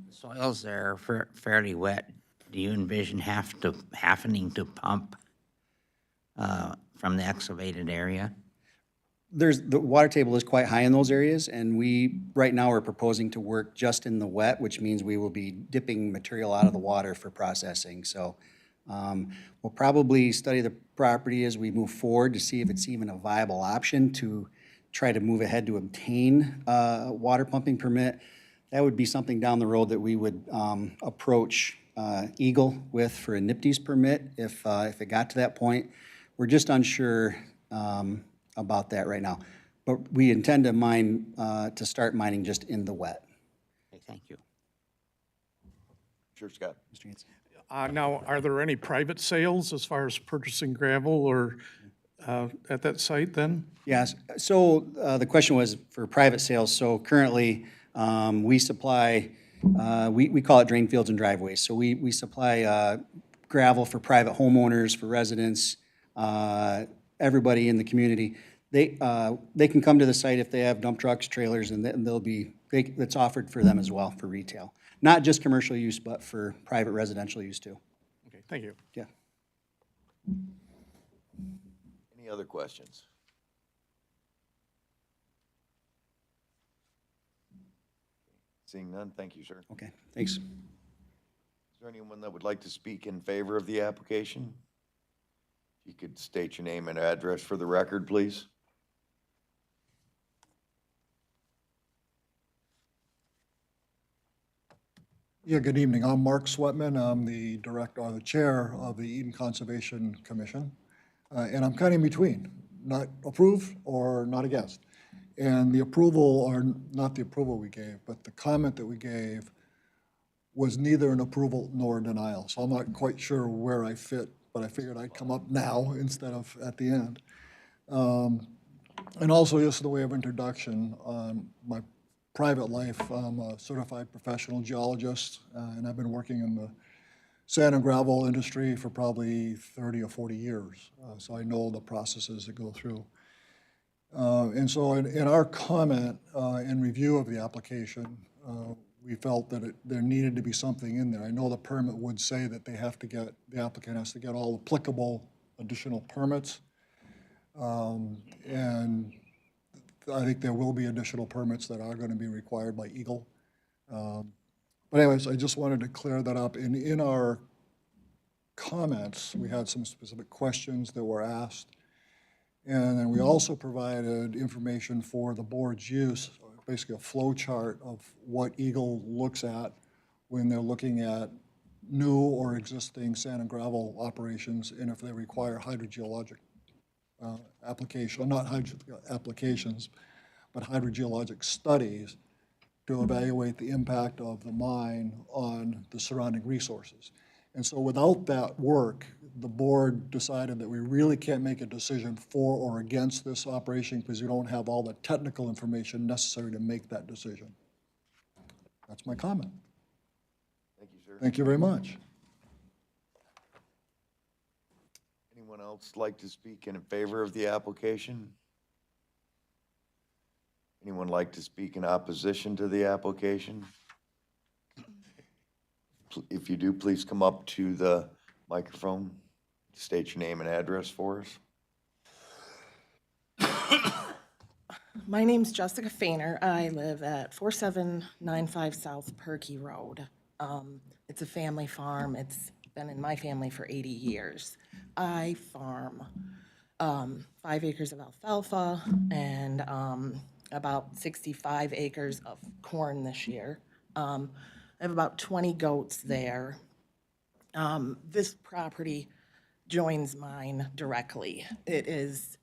Soils there are fairly wet. Do you envision having to pump from the excavated area? The water table is quite high in those areas, and we, right now, are proposing to work just in the wet, which means we will be dipping material out of the water for processing. So we'll probably study the property as we move forward to see if it's even a viable option to try to move ahead to obtain a water pumping permit. That would be something down the road that we would approach Eagle with for a NIPDES permit if it got to that point. We're just unsure about that right now. But we intend to mine, to start mining just in the wet. Okay, thank you. Sure, Scott. Mr. Yancey. Now, are there any private sales as far as purchasing gravel or at that site then? Yes, so the question was for private sales. So currently, we supply, we call it drain fields and driveways. So we supply gravel for private homeowners, for residents, everybody in the community. They can come to the site if they have dump trucks, trailers, and that's offered for them as well for retail. Not just commercial use, but for private residential use too. Okay, thank you. Yeah. Any other questions? Seeing none, thank you, sir. Okay, thanks. Is there anyone that would like to speak in favor of the application? You could state your name and address for the record, please. Yeah, good evening. I'm Mark Sweatman. I'm the director, or the chair of the Eden Conservation Commission. And I'm kind of in between, not approve or not against. And the approval, or not the approval we gave, but the comment that we gave was neither an approval nor a denial. So I'm not quite sure where I fit, but I figured I'd come up now instead of at the end. And also, just the way of introduction, my private life, I'm a certified professional geologist, and I've been working in the sand and gravel industry for probably 30 or 40 years. So I know the processes that go through. And so in our comment and review of the application, we felt that there needed to be something in there. I know the permit would say that the applicant has to get all applicable additional permits. And I think there will be additional permits that are going to be required by Eagle. But anyways, I just wanted to clear that up. In our comments, we had some specific questions that were asked. And then we also provided information for the board's use, basically a flow chart of what Eagle looks at when they're looking at new or existing sand and gravel operations, and if they require hydrogeologic application, not applications, but hydrogeologic studies to evaluate the impact of the mine on the surrounding resources. And so without that work, the board decided that we really can't make a decision for or against this operation because you don't have all the technical information necessary to make that decision. That's my comment. Thank you, sir. Thank you very much. Anyone else like to speak in favor of the application? Anyone like to speak in opposition to the application? If you do, please come up to the microphone, state your name and address for us. My name's Jessica Fainer. I live at 4795 South Perky Road. It's a family farm. It's been in my family for 80 years. I farm 5 acres of alfalfa and about 65 acres of corn this year. I have about 20 goats there. This property joins mine directly. It is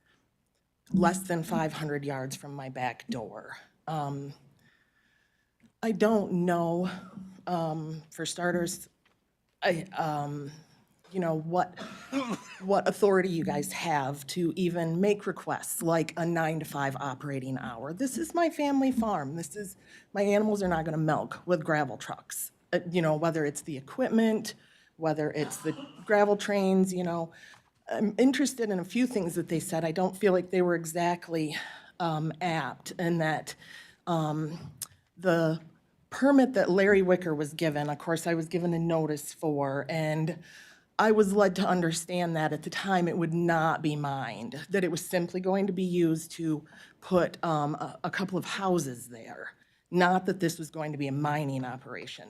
less than 500 yards from my back door. I don't know, for starters, what authority you guys have to even make requests like a 9 to 5 operating hour. This is my family farm. My animals are not gonna milk with gravel trucks. you know, whether it's the equipment, whether it's the gravel trains, you know. I'm interested in a few things that they said. I don't feel like they were exactly apt, and that the permit that Larry Wicker was given, of course, I was given a notice for, and I was led to understand that at the time it would not be mined, that it was simply going to be used to put a couple of houses there, not that this was going to be a mining operation.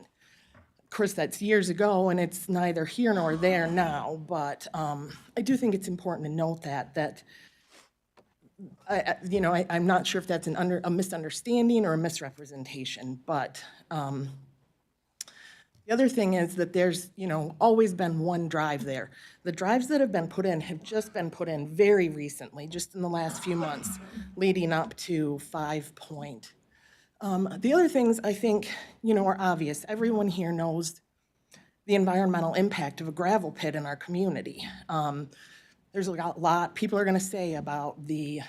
Of course, that's years ago, and it's neither here nor there now, but I do think it's important to note that you know, I'm not sure if that's a misunderstanding or a misrepresentation, but the other thing is that there's, you know, always been one drive there. The drives that have been put in have just been put in very recently, just in the last few months, leading up to 5 Point. The other things I think, you know, are obvious. Everyone here knows the environmental impact of a gravel pit in our community. There's a lot people are going to say about the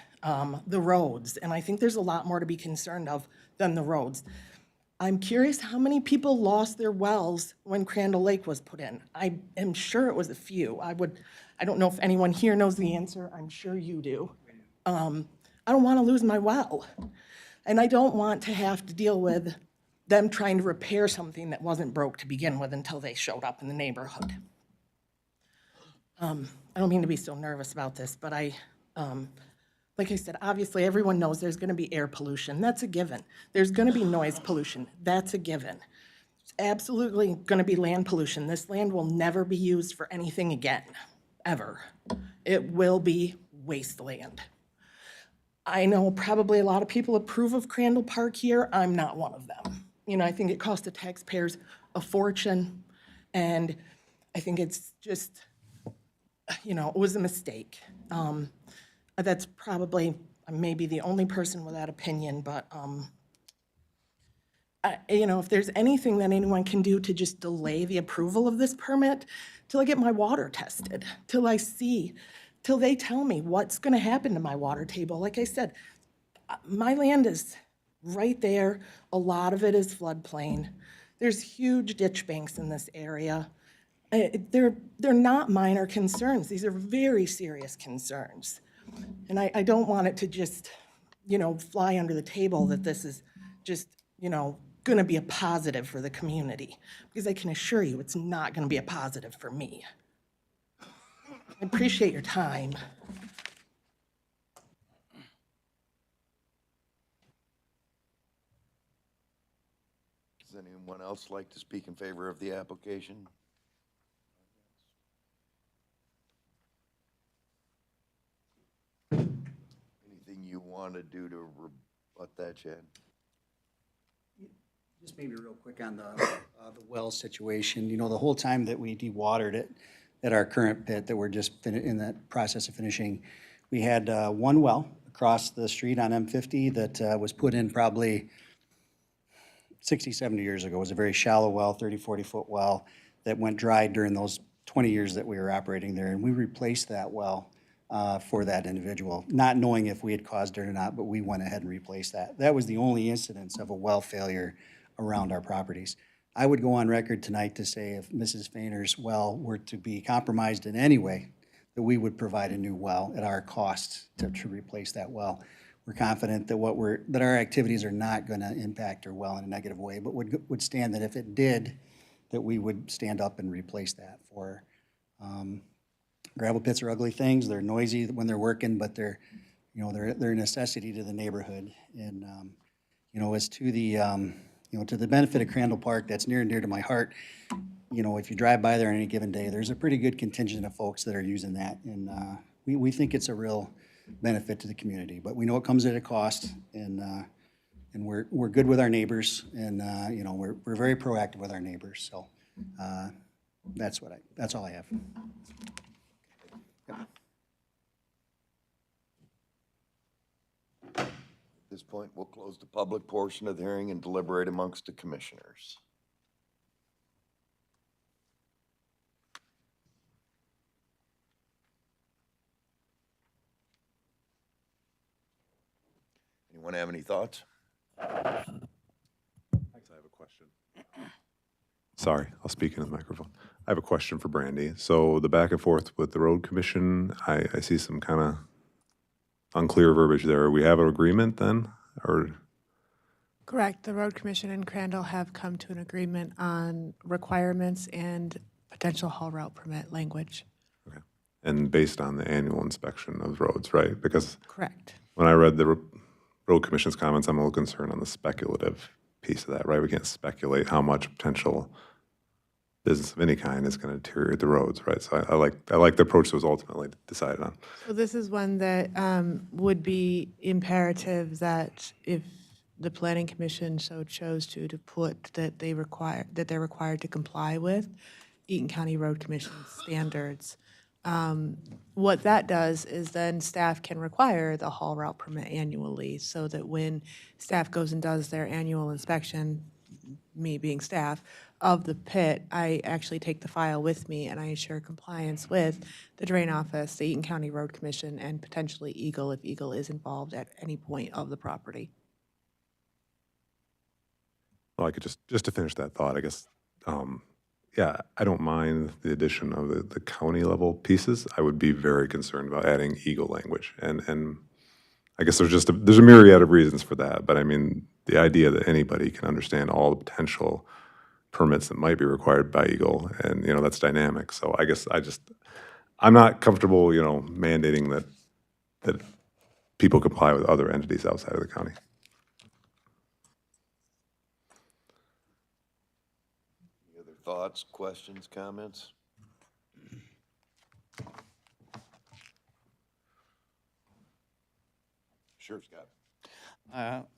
roads, and I think there's a lot more to be concerned of than the roads. I'm curious how many people lost their wells when Crandall Lake was put in. I am sure it was a few. I don't know if anyone here knows the answer. I'm sure you do. I don't want to lose my well, and I don't want to have to deal with them trying to repair something that wasn't broke to begin with until they showed up in the neighborhood. I don't mean to be so nervous about this, but like I said, obviously everyone knows there's gonna be air pollution. That's a given. There's gonna be noise pollution. That's a given. There's absolutely gonna be land pollution. This land will never be used for anything again, ever. It will be wasteland. I know probably a lot of people approve of Crandall Park here. I'm not one of them. You know, I think it cost the taxpayers a fortune, and I think it's just, you know, it was a mistake. That's probably, maybe the only person with that opinion, but, you know, if there's anything that anyone can do to just delay the approval of this permit till I get my water tested, till I see, till they tell me what's gonna happen to my water table. Like I said, my land is right there. A lot of it is floodplain. There's huge ditch banks in this area. They're not minor concerns. These are very serious concerns. And I don't want it to just, you know, fly under the table that this is just, you know, gonna be a positive for the community. Because I can assure you, it's not gonna be a positive for me. I appreciate your time. Does anyone else like to speak in favor of the application? Anything you want to do to rebut that, Chad? Just maybe real quick on the well situation. You know, the whole time that we dewatered it at our current pit that we're just in that process of finishing, we had one well across the street on M50 that was put in probably 60, 70 years ago. It was a very shallow well, 30, 40-foot well that went dry during those 20 years that we were operating there. And we replaced that well for that individual, not knowing if we had caused it or not, but we went ahead and replaced that. That was the only incidence of a well failure around our properties. I would go on record tonight to say if Mrs. Fainer's well were to be compromised in any way, that we would provide a new well at our cost to replace that well. We're confident that that our activities are not going to impact her well in a negative way, but would stand that if it did, that we would stand up and replace that for her. Gravel pits are ugly things. They're noisy when they're working, but they're a necessity to the neighborhood. And you know, as to the to the benefit of Crandall Park, that's near and dear to my heart. You know, if you drive by there on any given day, there's a pretty good contingent of folks that are using that, and we think it's a real benefit to the community. But we know it comes at a cost, and we're good with our neighbors, and you know, we're very proactive with our neighbors. So that's all I have. At this point, we'll close the public portion of the hearing and deliberate amongst the commissioners. Anyone have any thoughts? Thanks, I have a question. Sorry, I'll speak into the microphone. I have a question for Brandy. So the back and forth with the road commission, I see some kind of unclear verbiage there. We have an agreement then, or? Correct. The Road Commission and Crandall have come to an agreement on requirements and potential haul route permit language. Okay. And based on the annual inspection of roads, right? Because Correct. when I read the road commission's comments, I'm a little concerned on the speculative piece of that, right? We can't speculate how much potential business of any kind is going to deteriorate the roads, right? So I like the approach that was ultimately decided on. So this is one that would be imperative that if the planning commission so chose to put that they're required to comply with Eaton County Road Commission standards. What that does is then staff can require the haul route permit annually, so that when staff goes and does their annual inspection, me being staff, of the pit, I actually take the file with me and I ensure compliance with the Drain Office, the Eaton County Road Commission, and potentially Eagle if Eagle is involved at any point of the property. Well, I could just to finish that thought, I guess, yeah, I don't mind the addition of the county level pieces. I would be very concerned about adding Eagle language. And I guess there's a myriad of reasons for that. But I mean, the idea that anybody can understand all the potential permits that might be required by Eagle, and, that's dynamic. So I guess I'm not comfortable, mandating that people comply with other entities outside of the county. Any other thoughts, questions, comments? Sure, Scott.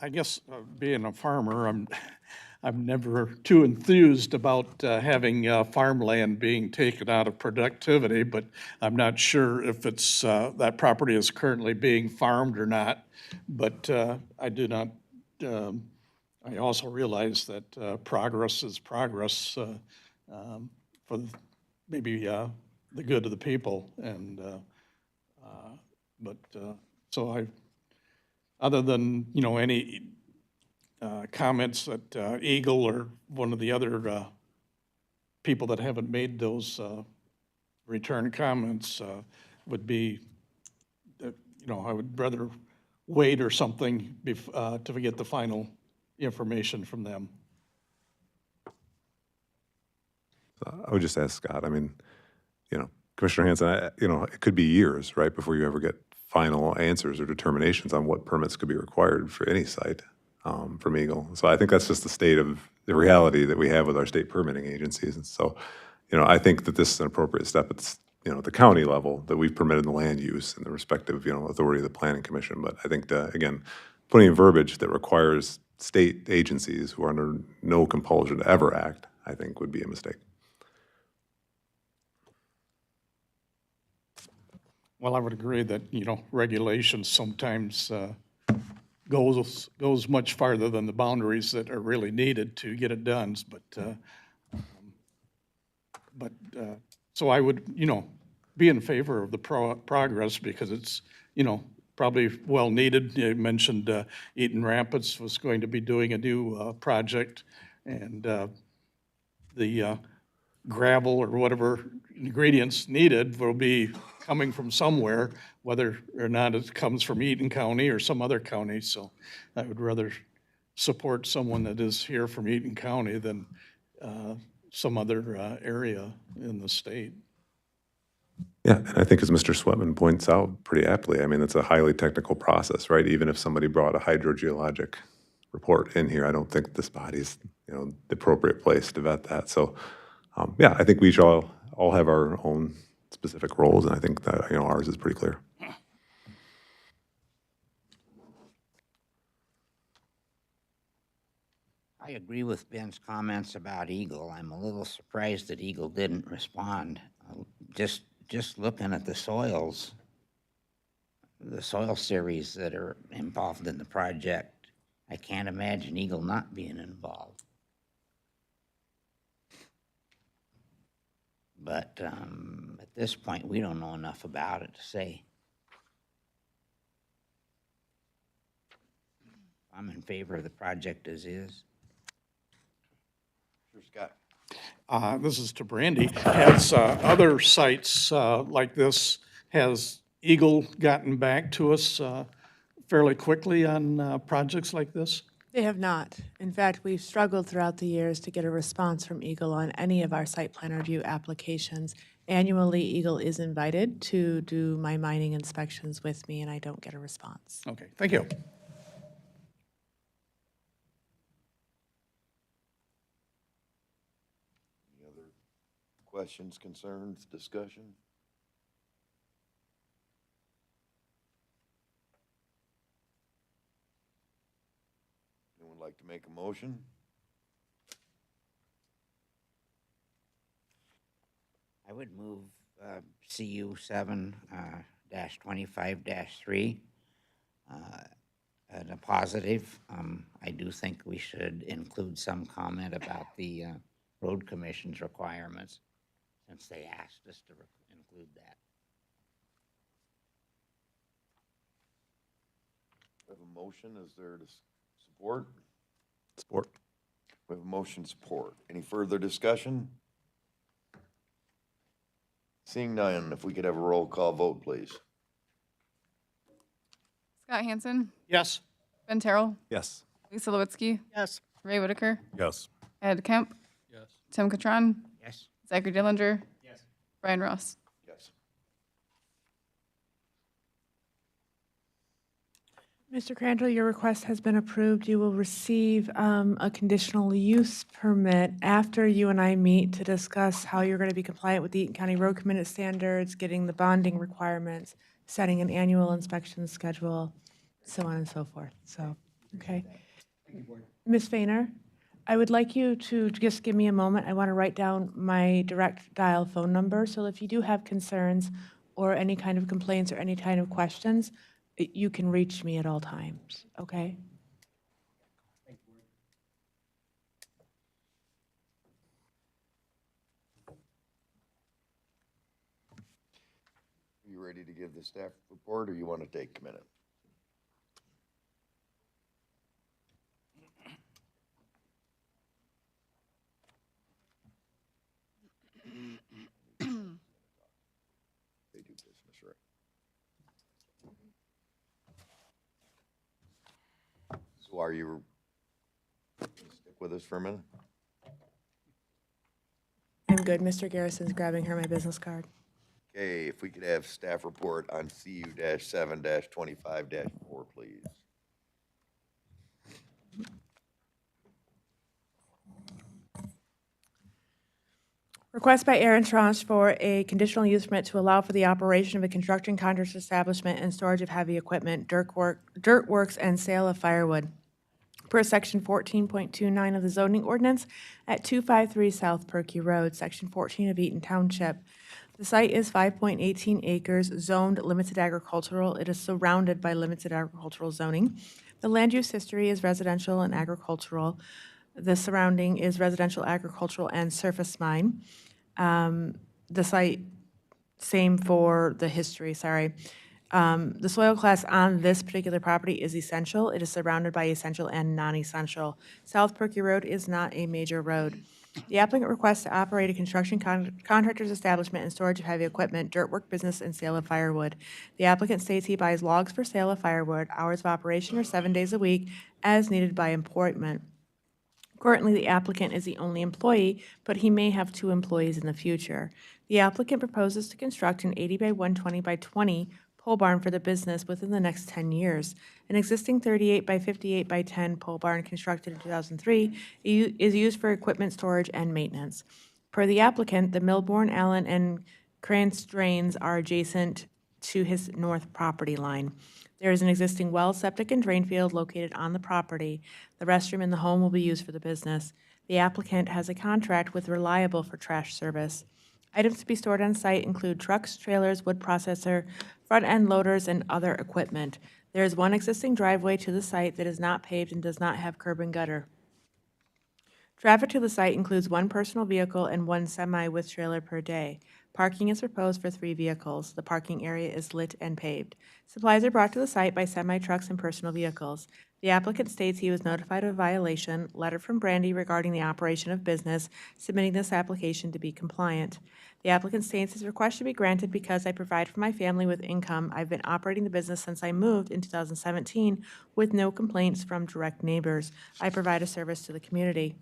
I guess being a farmer, I'm never too enthused about having farmland being taken out of productivity, but I'm not sure if it's, that property is currently being farmed or not. But I do not, I also realize that progress is progress for maybe the good of the people. And, so other than, any comments that Eagle or one of the other people that haven't made those return comments would be, I would rather wait or something to get the final information from them. I would just ask Scott, I mean, Commissioner Hanson, it could be years, right, before you ever get final answers or determinations on what permits could be required for any site from Eagle. So I think that's just the state of the reality that we have with our state permitting agencies. And so, I think that this is an appropriate step at, at the county level that we've permitted the land use and the respective, authority of the planning commission. But I think, again, putting in verbiage that requires state agencies who are under no compulsion to ever act, I think would be a mistake. Well, I would agree that, regulations sometimes goes much farther than the boundaries that are really needed to get it done. So I would, be in favor of the progress because it's, probably well needed. You mentioned Eaton Rapids was going to be doing a new project, and the gravel or whatever ingredients needed will be coming from somewhere, whether or not it comes from Eaton County or some other county. So I would rather support someone that is here from Eaton County than some other area in the state. Yeah, and I think as Mr. Sweatman points out pretty aptly, I mean, it's a highly technical process, right? Even if somebody brought a hydrogeologic report in here, I don't think this body's, the appropriate place to vet that. So, yeah, I think we each all have our own specific roles, and I think that, ours is pretty clear. I agree with Ben's comments about Eagle. I'm a little surprised that Eagle didn't respond. Just looking at the soil series that are involved in the project, I can't imagine Eagle not being involved. But at this point, we don't know enough about it to say. I'm in favor of the project as is. Sure, Scott. this is to Brandy, has other sites like this, has Eagle gotten back to us fairly quickly on projects like this? They have not. In fact, we've struggled throughout the years to get a response from Eagle on any of our site plan review applications. Annually, Eagle is invited to do my mining inspections with me, and I don't get a response. Okay, thank you. Any other questions, concerns, discussion? Anyone like to make a motion? I would move CU 7-25-3 and a positive. I do think we should include some comment about the road commission's requirements, since they asked us to include that. We have a motion, is there support? Support. We have a motion support. Any further discussion? Seeing none, if we could have a roll call vote, please. Scott Hansen, Yes? Ben Terrell, Yes. Lisa Lewitsky, Yes. Ray Whitaker, Yes. Ed Kemp, Yes. Tim Catron, Yes? Zachary Dillinger. Yes. Brian Ross. Yes. Mr. Crandall, your request has been approved. You will receive a conditional use permit after you and I meet to discuss how you're going to be compliant with the Eaton County Road Commitment standards, getting the bonding requirements, setting an annual inspection schedule, so on and so forth. So, okay. Ms. Fainer, I would like you to just give me a moment. I want to write down my direct dial phone number. So if you do have concerns or any kind of complaints or any kind of questions, you can reach me at all times, okay? Are you ready to give the staff report, or you want to take a minute? They do business, right? So are you gonna stick with us for a minute? I'm good. Mr. Garrison's grabbing her my business card. Okay, if we could have staff report on CU-7-25-4, please. Request by Aaron Tranche for a conditional use permit to allow for the operation of a construction contractor's establishment and storage of heavy equipment, dirt works, and sale of firewood, per section 14.29 of the zoning ordinance at 253 South Perky Road, section 14 of Eaton Township. The site is 5.18 acres, zoned limited agricultural. It is surrounded by limited agricultural zoning. The land use history is residential and agricultural. The surrounding is residential, agricultural, and surface mine. The site, same for the history, sorry. The soil class on this particular property is essential. It is surrounded by essential and non-essential. South Perky Road is not a major road. The applicant requests to operate a construction contractor's establishment and storage of heavy equipment, dirt work business, and sale of firewood. The applicant states he buys logs for sale of firewood. Hours of operation are 7 days a week, as needed by employment. Currently, the applicant is the only employee, but he may have 2 employees in the future. The applicant proposes to construct an 80 by 120 by 20 pole barn for the business within the next 10 years. An existing 38 by 58 by 10 pole barn constructed in 2003 is used for equipment storage and maintenance. Per the applicant, the Milbourne, Allen, and Krantz drains are adjacent to his north property line. There is an existing well, septic, and drain field located on the property. The restroom in the home will be used for the business. The applicant has a contract with Reliable for trash service. Items to be stored on site include trucks, trailers, wood processor, front-end loaders, and other equipment. There is one existing driveway to the site that is not paved and does not have curb and gutter. Traffic to the site includes 1 personal vehicle and 1 semi with trailer per day. Parking is proposed for 3 vehicles. The parking area is lit and paved. Supplies are brought to the site by semi-trucks and personal vehicles. The applicant states he was notified of a violation, letter from Brandy regarding the operation of business, submitting this application to be compliant. The applicant states his request should be granted because I provide for my family with income. I've been operating the business since I moved in 2017 with no complaints from direct neighbors. I provide a service to the community.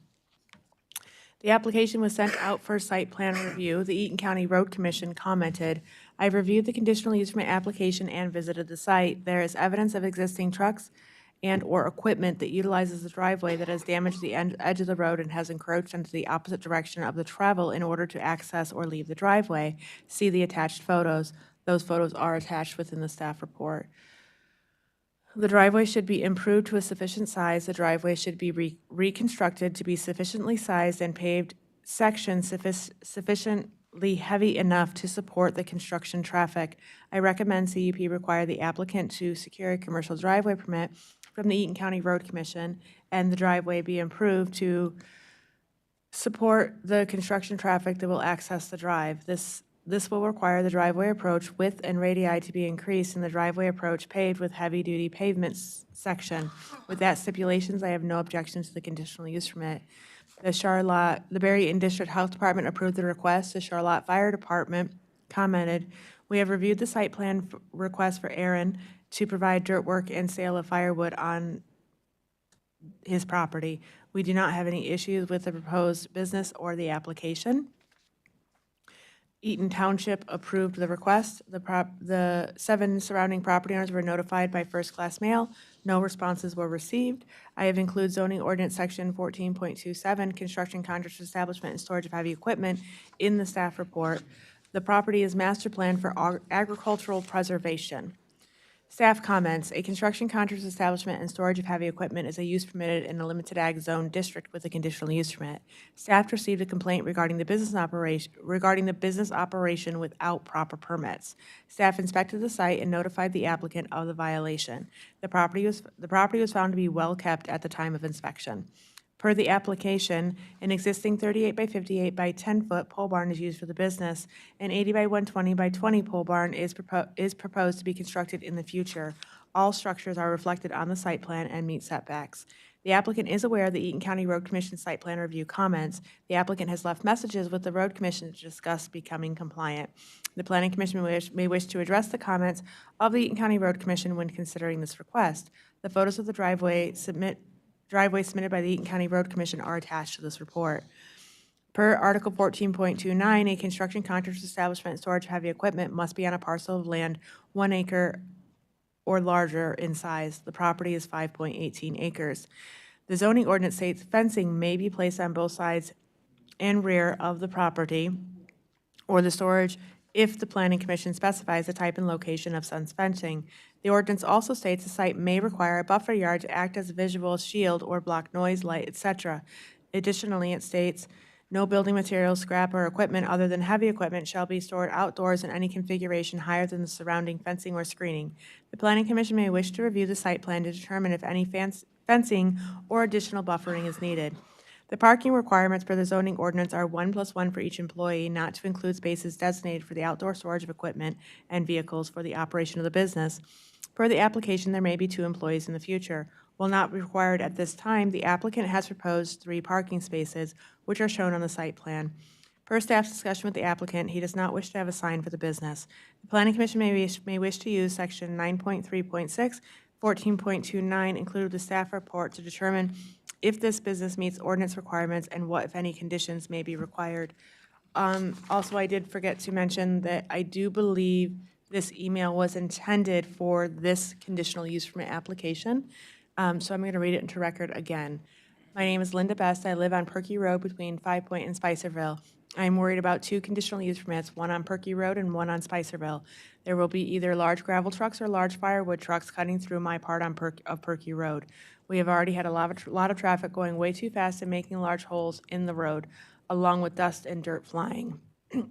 The application was sent out for site plan review. The Eaton County Road Commission commented, "I've reviewed the conditional use permit application and visited the site. There is evidence of existing trucks and/or equipment that utilizes the driveway that has damaged the edge of the road and has encroached into the opposite direction of the travel in order to access or leave the driveway. See the attached photos." Those photos are attached within the staff report. The driveway should be improved to a sufficient size. The driveway should be reconstructed to be sufficiently sized and paved section sufficiently heavy enough to support the construction traffic. I recommend CUP require the applicant to secure a commercial driveway permit from the Eaton County Road Commission, and the driveway be improved to support the construction traffic that will access the drive. This will require the driveway approach width and radii to be increased and the driveway approach paved with heavy-duty pavement section. With that stipulations, I have no objection to the conditional use permit. The Berry Eaton District Health Department approved the request. The Charlotte Fire Department commented, "We have reviewed the site plan request for Aaron to provide dirt work and sale of firewood on his property. We do not have any issues with the proposed business or the application." Eaton Township approved the request. The 7 surrounding property owners were notified by first-class mail. No responses were received. I have included zoning ordinance section 14.27, construction contractor establishment and storage of heavy equipment, in the staff report. The property is master planned for agricultural preservation. Staff comments, a construction contractor's establishment and storage of heavy equipment is a use permitted in a limited ag zone district with a conditional use permit. Staff received a complaint regarding the business operation without proper permits. Staff inspected the site and notified the applicant of the violation. The property was found to be well kept at the time of inspection. Per the application, an existing 38 by 58 by 10-foot pole barn is used for the business. An 80 by 120 by 20 pole barn is proposed to be constructed in the future. All structures are reflected on the site plan and meet setbacks. The applicant is aware of the Eaton County Road Commission site plan review comments. The applicant has left messages with the Road Commission to discuss becoming compliant. The Planning Commission may wish to address the comments of the Eaton County Road Commission when considering this request. The photos of the driveway submitted by the Eaton County Road Commission are attached to this report. Per Article 14.29, a construction contractor's establishment and storage of heavy equipment must be on a parcel of land 1 acre or larger in size. The property is 5.18 acres. The zoning ordinance states fencing may be placed on both sides and rear of the property or the storage if the Planning Commission specifies the type and location of such fencing. The ordinance also states the site may require a buffer yard to act as a visual shield or block noise, light, etc. Additionally, it states, no building materials, scrap, or equipment other than heavy equipment shall be stored outdoors in any configuration higher than the surrounding fencing or screening. The Planning Commission may wish to review the site plan to determine if any fencing or additional buffering is needed. The parking requirements for the zoning ordinance are 1 + 1 for each employee, not to include spaces designated for the outdoor storage of equipment and vehicles for the operation of the business. Per the application, there may be 2 employees in the future. While not required at this time, the applicant has proposed 3 parking spaces, which are shown on the site plan. Per staff's discussion with the applicant, he does not wish to have a sign for the business. The Planning Commission may wish to use Section 9.3.6, 14.29, included with the staff report to determine if this business meets ordinance requirements and what, if any, conditions may be required. Also, I did forget to mention that I do believe this email was intended for this conditional use permit application. So I'm going to read it into record again. My name is Linda Best. I live on Perky Road between 5 Point and Spicerville. I'm worried about 2 conditional use permits, one on Perky Road and one on Spicerville. There will be either large gravel trucks or large firewood trucks cutting through my part of Perky Road. We have already had a lot of traffic going way too fast and making large holes in the road, along with dust and dirt flying.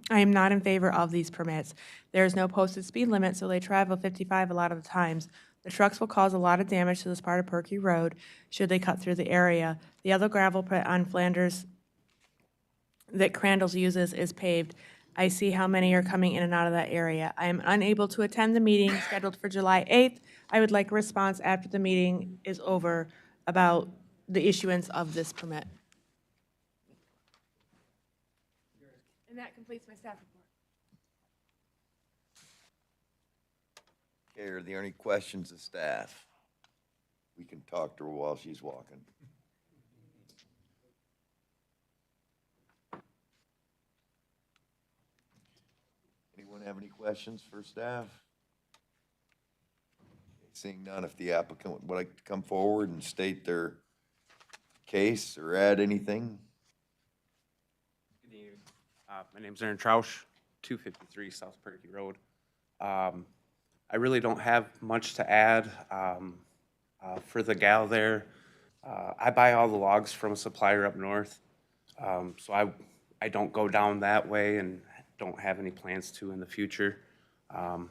I am not in favor of these permits. There is no posted speed limit, so they travel 55 a lot of the times. The trucks will cause a lot of damage to this part of Perky Road should they cut through the area. The other gravel pit on Flanders that Crandall's uses is paved. I see how many are coming in and out of that area. I am unable to attend the meeting scheduled for July 8th. I would like a response after the meeting is over about the issuance of this permit. And that completes my staff report. Okay, are there any questions of staff? We can talk to her while she's walking. Anyone have any questions for staff? Seeing none, if the applicant would like to come forward and state their case or add anything? Good evening. My name's Aaron Troush, 253 South Perky Road. I really don't have much to add. For the gal there, I buy all the logs from a supplier up north. So I don't go down that way and don't have any plans to in the future. I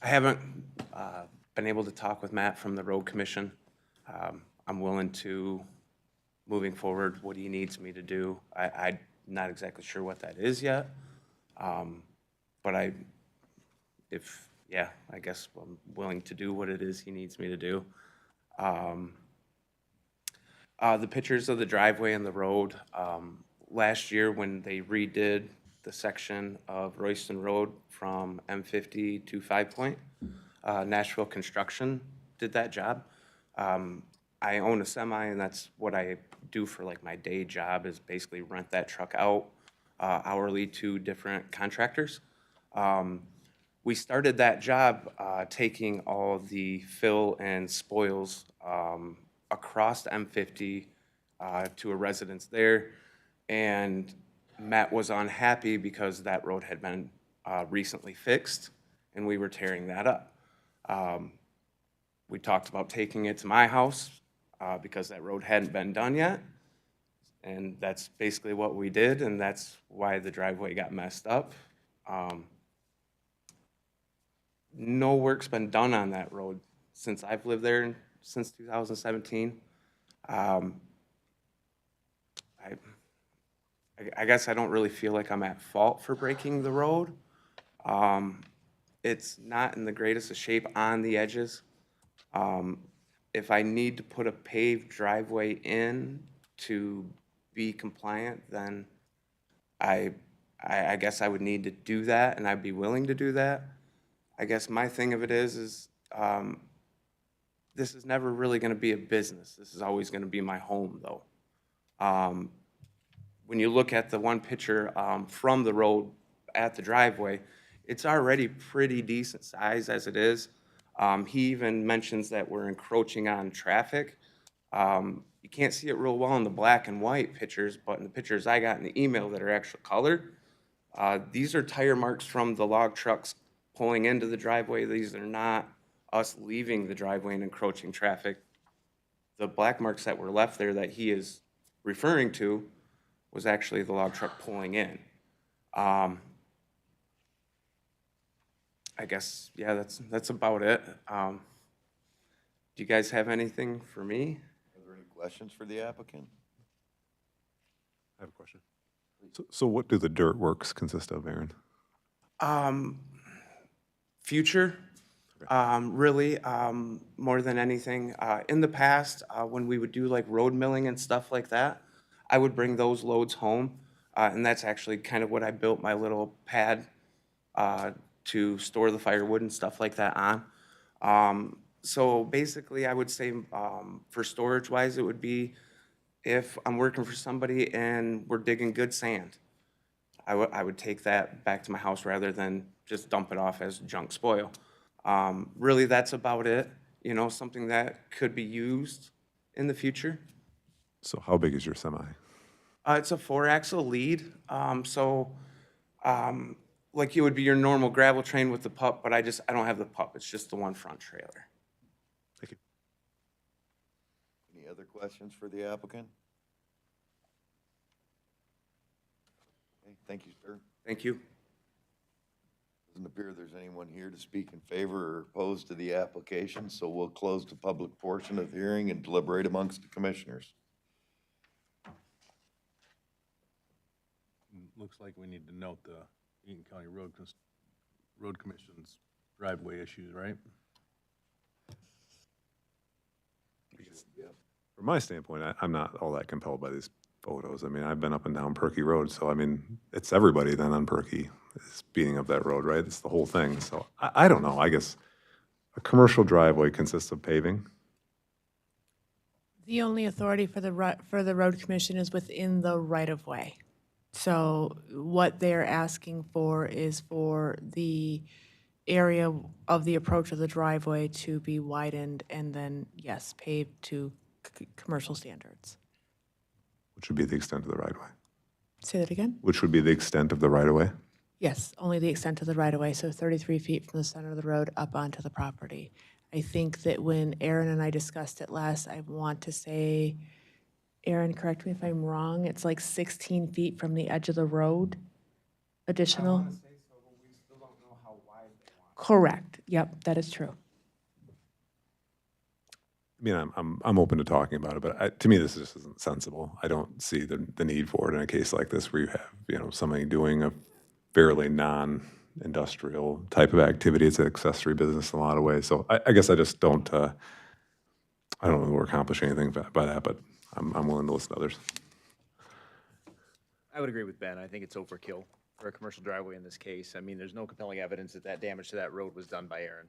haven't been able to talk with Matt from the road commission. I'm willing to, moving forward, what he needs me to do. I'm not exactly sure what that is yet. But I guess I'm willing to do what it is he needs me to do. The pictures of the driveway and the road, last year when they redid the section of Royston Road from M50 to 5 Point, Nashville Construction did that job. I own a semi, and that's what I do for like my day job, is basically rent that truck out hourly to different contractors. We started that job taking all the fill and spoils across M50 to a residence there, and Matt was unhappy because that road had been recently fixed, and we were tearing that up. We talked about taking it to my house because that road hadn't been done yet, and that's basically what we did, and that's why the driveway got messed up. No work's been done on that road since I've lived there since 2017. I guess I don't really feel like I'm at fault for breaking the road. It's not in the greatest of shape on the edges. If I need to put a paved driveway in to be compliant, then I guess I would need to do that, and I'd be willing to do that. I guess my thing of it is this is never really gonna be a business. This is always gonna be my home, though. When you look at the one picture from the road at the driveway, it's already pretty decent size as it is. He even mentions that we're encroaching on traffic. You can't see it real well in the black and white pictures, but in the pictures I got in the email that are actual colored, these are tire marks from the log trucks pulling into the driveway. These are not us leaving the driveway and encroaching traffic. The black marks that were left there that he is referring to was actually the log truck pulling in. I guess, yeah, that's about it. Do you guys have anything for me? Are there any questions for the applicant? I have a question. So what do the dirt works consist of, Aaron? Future, really, more than anything. In the past, when we would do like road milling and stuff like that, I would bring those loads home, and that's actually kind of what I built my little pad to store the firewood and stuff like that on. So basically, I would say for storage-wise, it would be if I'm working for somebody and we're digging good sand, I would take that back to my house rather than just dump it off as junk spoil. Really, that's about it. You know, something that could be used in the future. So how big is your semi? It's a 4-axle lead. Like it would be your normal gravel train with the pup, but I don't have the pup. It's just the one front trailer. Thank you. Any other questions for the applicant? Okay, thank you, sir. Thank you. Doesn't appear there's anyone here to speak in favor or opposed to the application, so we'll close the public portion of the hearing and deliberate amongst the commissioners. looks like we need to note the Eaton County Road Commission's driveway issues, right? From my standpoint, I'm not all that compelled by these photos. I mean, I've been up and down Perky Road, so I mean, it's everybody then on Perky is speeding up that road, right? It's the whole thing. So I don't know. I guess a commercial driveway consists of paving. The only authority for for the road commission is within the right-of-way. So what they're asking for is for the area of the approach of the driveway to be widened and then, yes, paved to commercial standards. Which would be the extent of the right-of-way. Say that again? Which would be the extent of the right-of-way. Yes, only the extent of the right-of-way, so 33 feet from the center of the road up onto the property. I think that when Aaron and I discussed it last, I want to say, Aaron, correct me if I'm wrong, it's like 16 feet from the edge of the road, additional? Correct, yep, that is true. I mean, I'm open to talking about it, but to me, this just isn't sensible. I don't see the need for it in a case like this where you have, somebody doing a fairly non-industrial type of activity. It's an accessory business in a lot of ways. So I guess I just don't, I don't know that we're accomplishing anything by that, but I'm willing to listen to others. I would agree with Ben. I think it's overkill for a commercial driveway in this case. I mean, there's no compelling evidence that damage to that road was done by Aaron.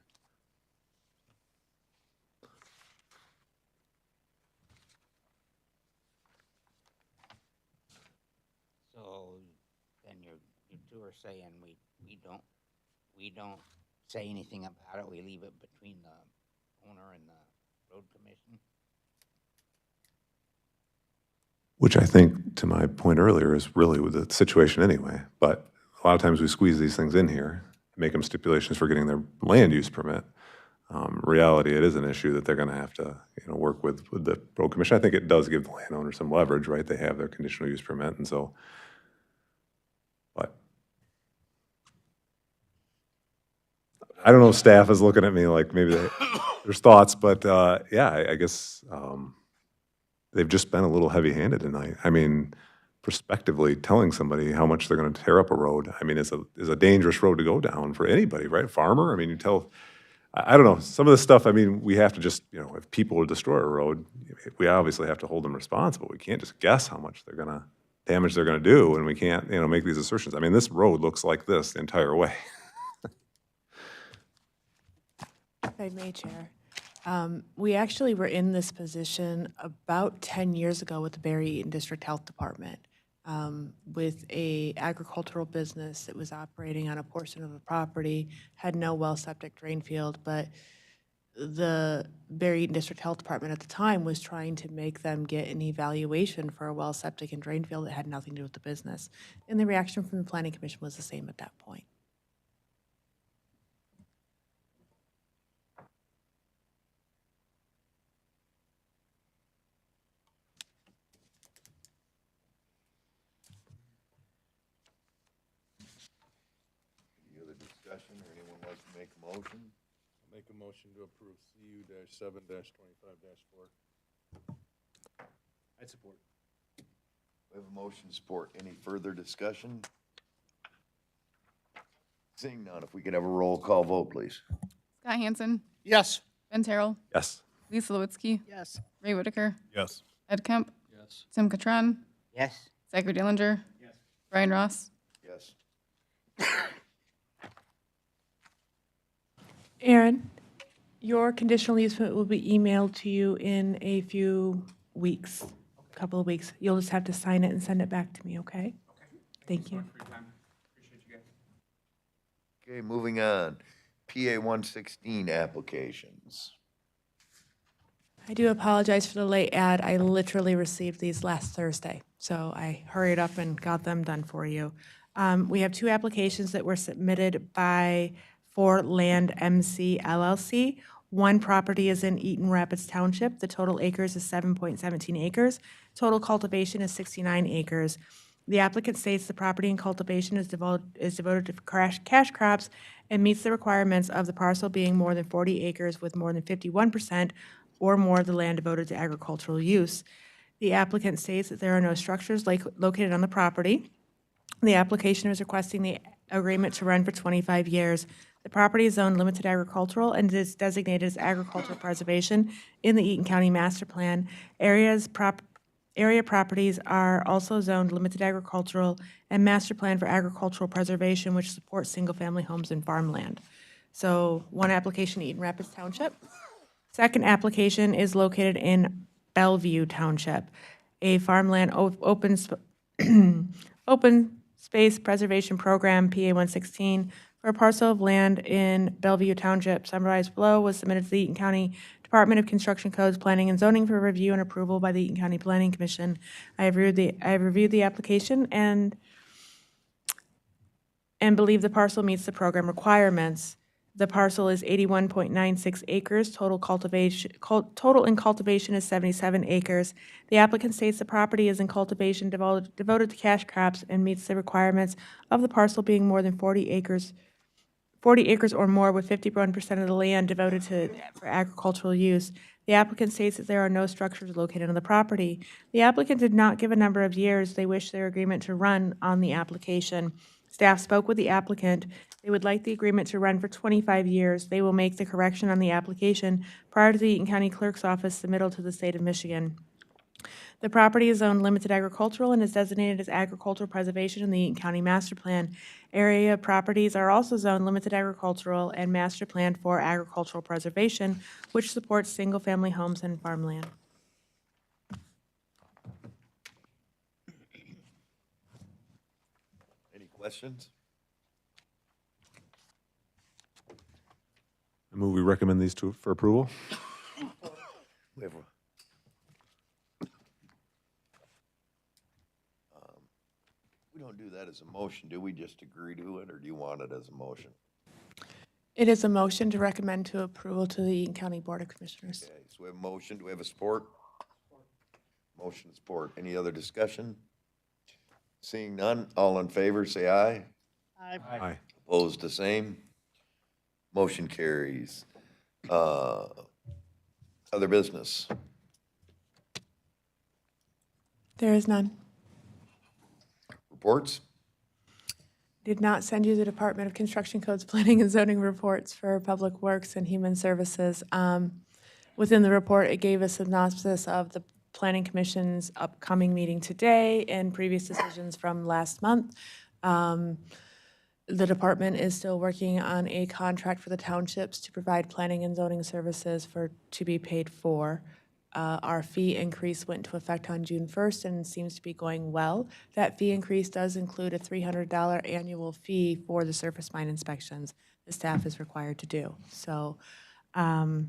So then you two are saying we don't say anything about it, we leave it between the owner and the road commission? Which I think, to my point earlier, is really with the situation anyway. But a lot of times we squeeze these things in here, make them stipulations for getting their land use permit. Reality, it is an issue that they're going to have to, work with the road commission. I think it does give the landowner some leverage, right? They have their conditional use permit, and so, but I don't know if staff is looking at me like maybe there's thoughts, but yeah, I guess they've just been a little heavy-handed tonight. I mean, prospectively telling somebody how much they're going to tear up a road, I mean, is a dangerous road to go down for anybody, right? Farmer, I mean, you tell, I don't know, some of this stuff, I mean, we have to just, if people destroy a road, we obviously have to hold them responsible. We can't just guess how much damage they're going to do, and we can't, make these assertions. I mean, this road looks like this the entire way. If I may, Chair. We actually were in this position about 10 years ago with the Barry Eaton District Health Department, with a agricultural business that was operating on a portion of the property, had no well septic drain field, but the Barry Eaton District Health Department at the time was trying to make them get an evaluation for a well septic and drain field that had nothing to do with the business. And the reaction from the Planning Commission was the same at that point. Any other discussion, or anyone like to make a motion? Make a motion to approve CU-7-25-4. I'd support. We have a motion to support. Any further discussion? Seeing none, if we could have a roll call vote, please. Scott Hansen, Yes. Ben Terrell, Yes. Lisa Lewitsky, Yes. Ray Whitaker, Yes. Ed Kemp, Yes. Tim Catron, Yes? Zachary Dillinger, Brian Ross. Yes. Aaron, your conditional easement will be emailed to you in a few weeks, couple of weeks. You'll just have to sign it and send it back to me, okay? Thank you. Okay, moving on. PA 116 applications. I do apologize for the late ad. I literally received these last Thursday, so I hurried up and got them done for you. We have two applications that were submitted for Land MC LLC. One property is in Eaton Rapids Township. The total acres is 7.17 acres. Total cultivation is 69 acres. The applicant states the property and cultivation is devoted to cash crops and meets the requirements of the parcel being more than 40 acres with more than 51% or more of the land devoted to agricultural use. The applicant states that there are no structures located on the property. The application is requesting the agreement to run for 25 years. The property is zoned limited agricultural and is designated as agricultural preservation in the Eaton County Master Plan. Area properties are also zoned limited agricultural and master plan for agricultural preservation, which supports single-family homes and farmland. So one application, Eaton Rapids Township. Second application is located in Bellevue Township, a farmland open space preservation program, PA 116, for a parcel of land in Bellevue Township. Summarized below was submitted to the Eaton County Department of Construction Codes, Planning and Zoning for review and approval by the Eaton County Planning Commission. I have reviewed the application and believe the parcel meets the program requirements. The parcel is 81.96 acres. Total in cultivation is 77 acres. The applicant states the property is in cultivation devoted to cash crops and meets the requirements of the parcel being more than 40 acres or more, with 51% of the land devoted for agricultural use. The applicant states that there are no structures located on the property. The applicant did not give a number of years they wish their agreement to run on the application. Staff spoke with the applicant. They would like the agreement to run for 25 years. They will make the correction on the application prior to the Eaton County Clerk's Office submittal to the state of Michigan. The property is zoned limited agricultural and is designated as agricultural preservation in the Eaton County Master Plan. Area properties are also zoned limited agricultural and master planned for agricultural preservation, which supports single-family homes and farmland. Any questions? I move we recommend these two for approval. We have we don't do that as a motion, do we? Just agree to it, or do you want it as a motion? It is a motion to recommend to approval to the Eaton County Board of Commissioners. Okay, so we have a motion. Do we have a support? Motion and support. Any other discussion? Seeing none, all in favor, say aye. Aye. Opposed, the same. Motion carries. Other business. There is none. Reports? Did not send you the Department of Construction Codes, Planning and Zoning reports for Public Works and Human Services. Within the report, it gave a synopsis of the Planning Commission's upcoming meeting today and previous decisions from last month. The department is still working on a contract for the townships to provide planning and zoning services to be paid for. Our fee increase went into effect on June 1st and seems to be going well. That fee increase does include a $300 annual fee for the surface mine inspections the staff is required to do. So the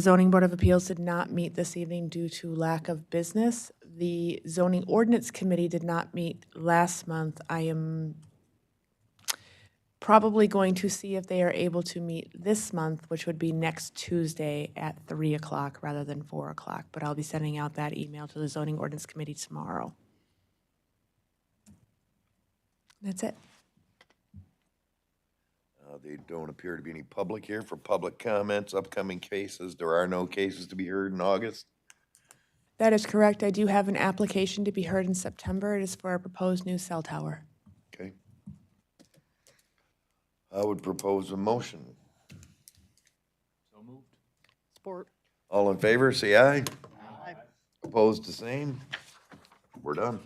Zoning Board of Appeals did not meet this evening due to lack of business. The Zoning Ordinance Committee did not meet last month. I am probably going to see if they are able to meet this month, which would be next Tuesday at 3 o'clock rather than 4 o'clock. But I'll be sending out that email to the Zoning Ordinance Committee tomorrow. That's it. They don't appear to be any public here for public comments, upcoming cases. There are no cases to be heard in August. That is correct. I do have an application to be heard in September. It is for a proposed new cell tower. Okay. I would propose a motion. So moved. Support. All in favor, say aye. Opposed, the same. We're done.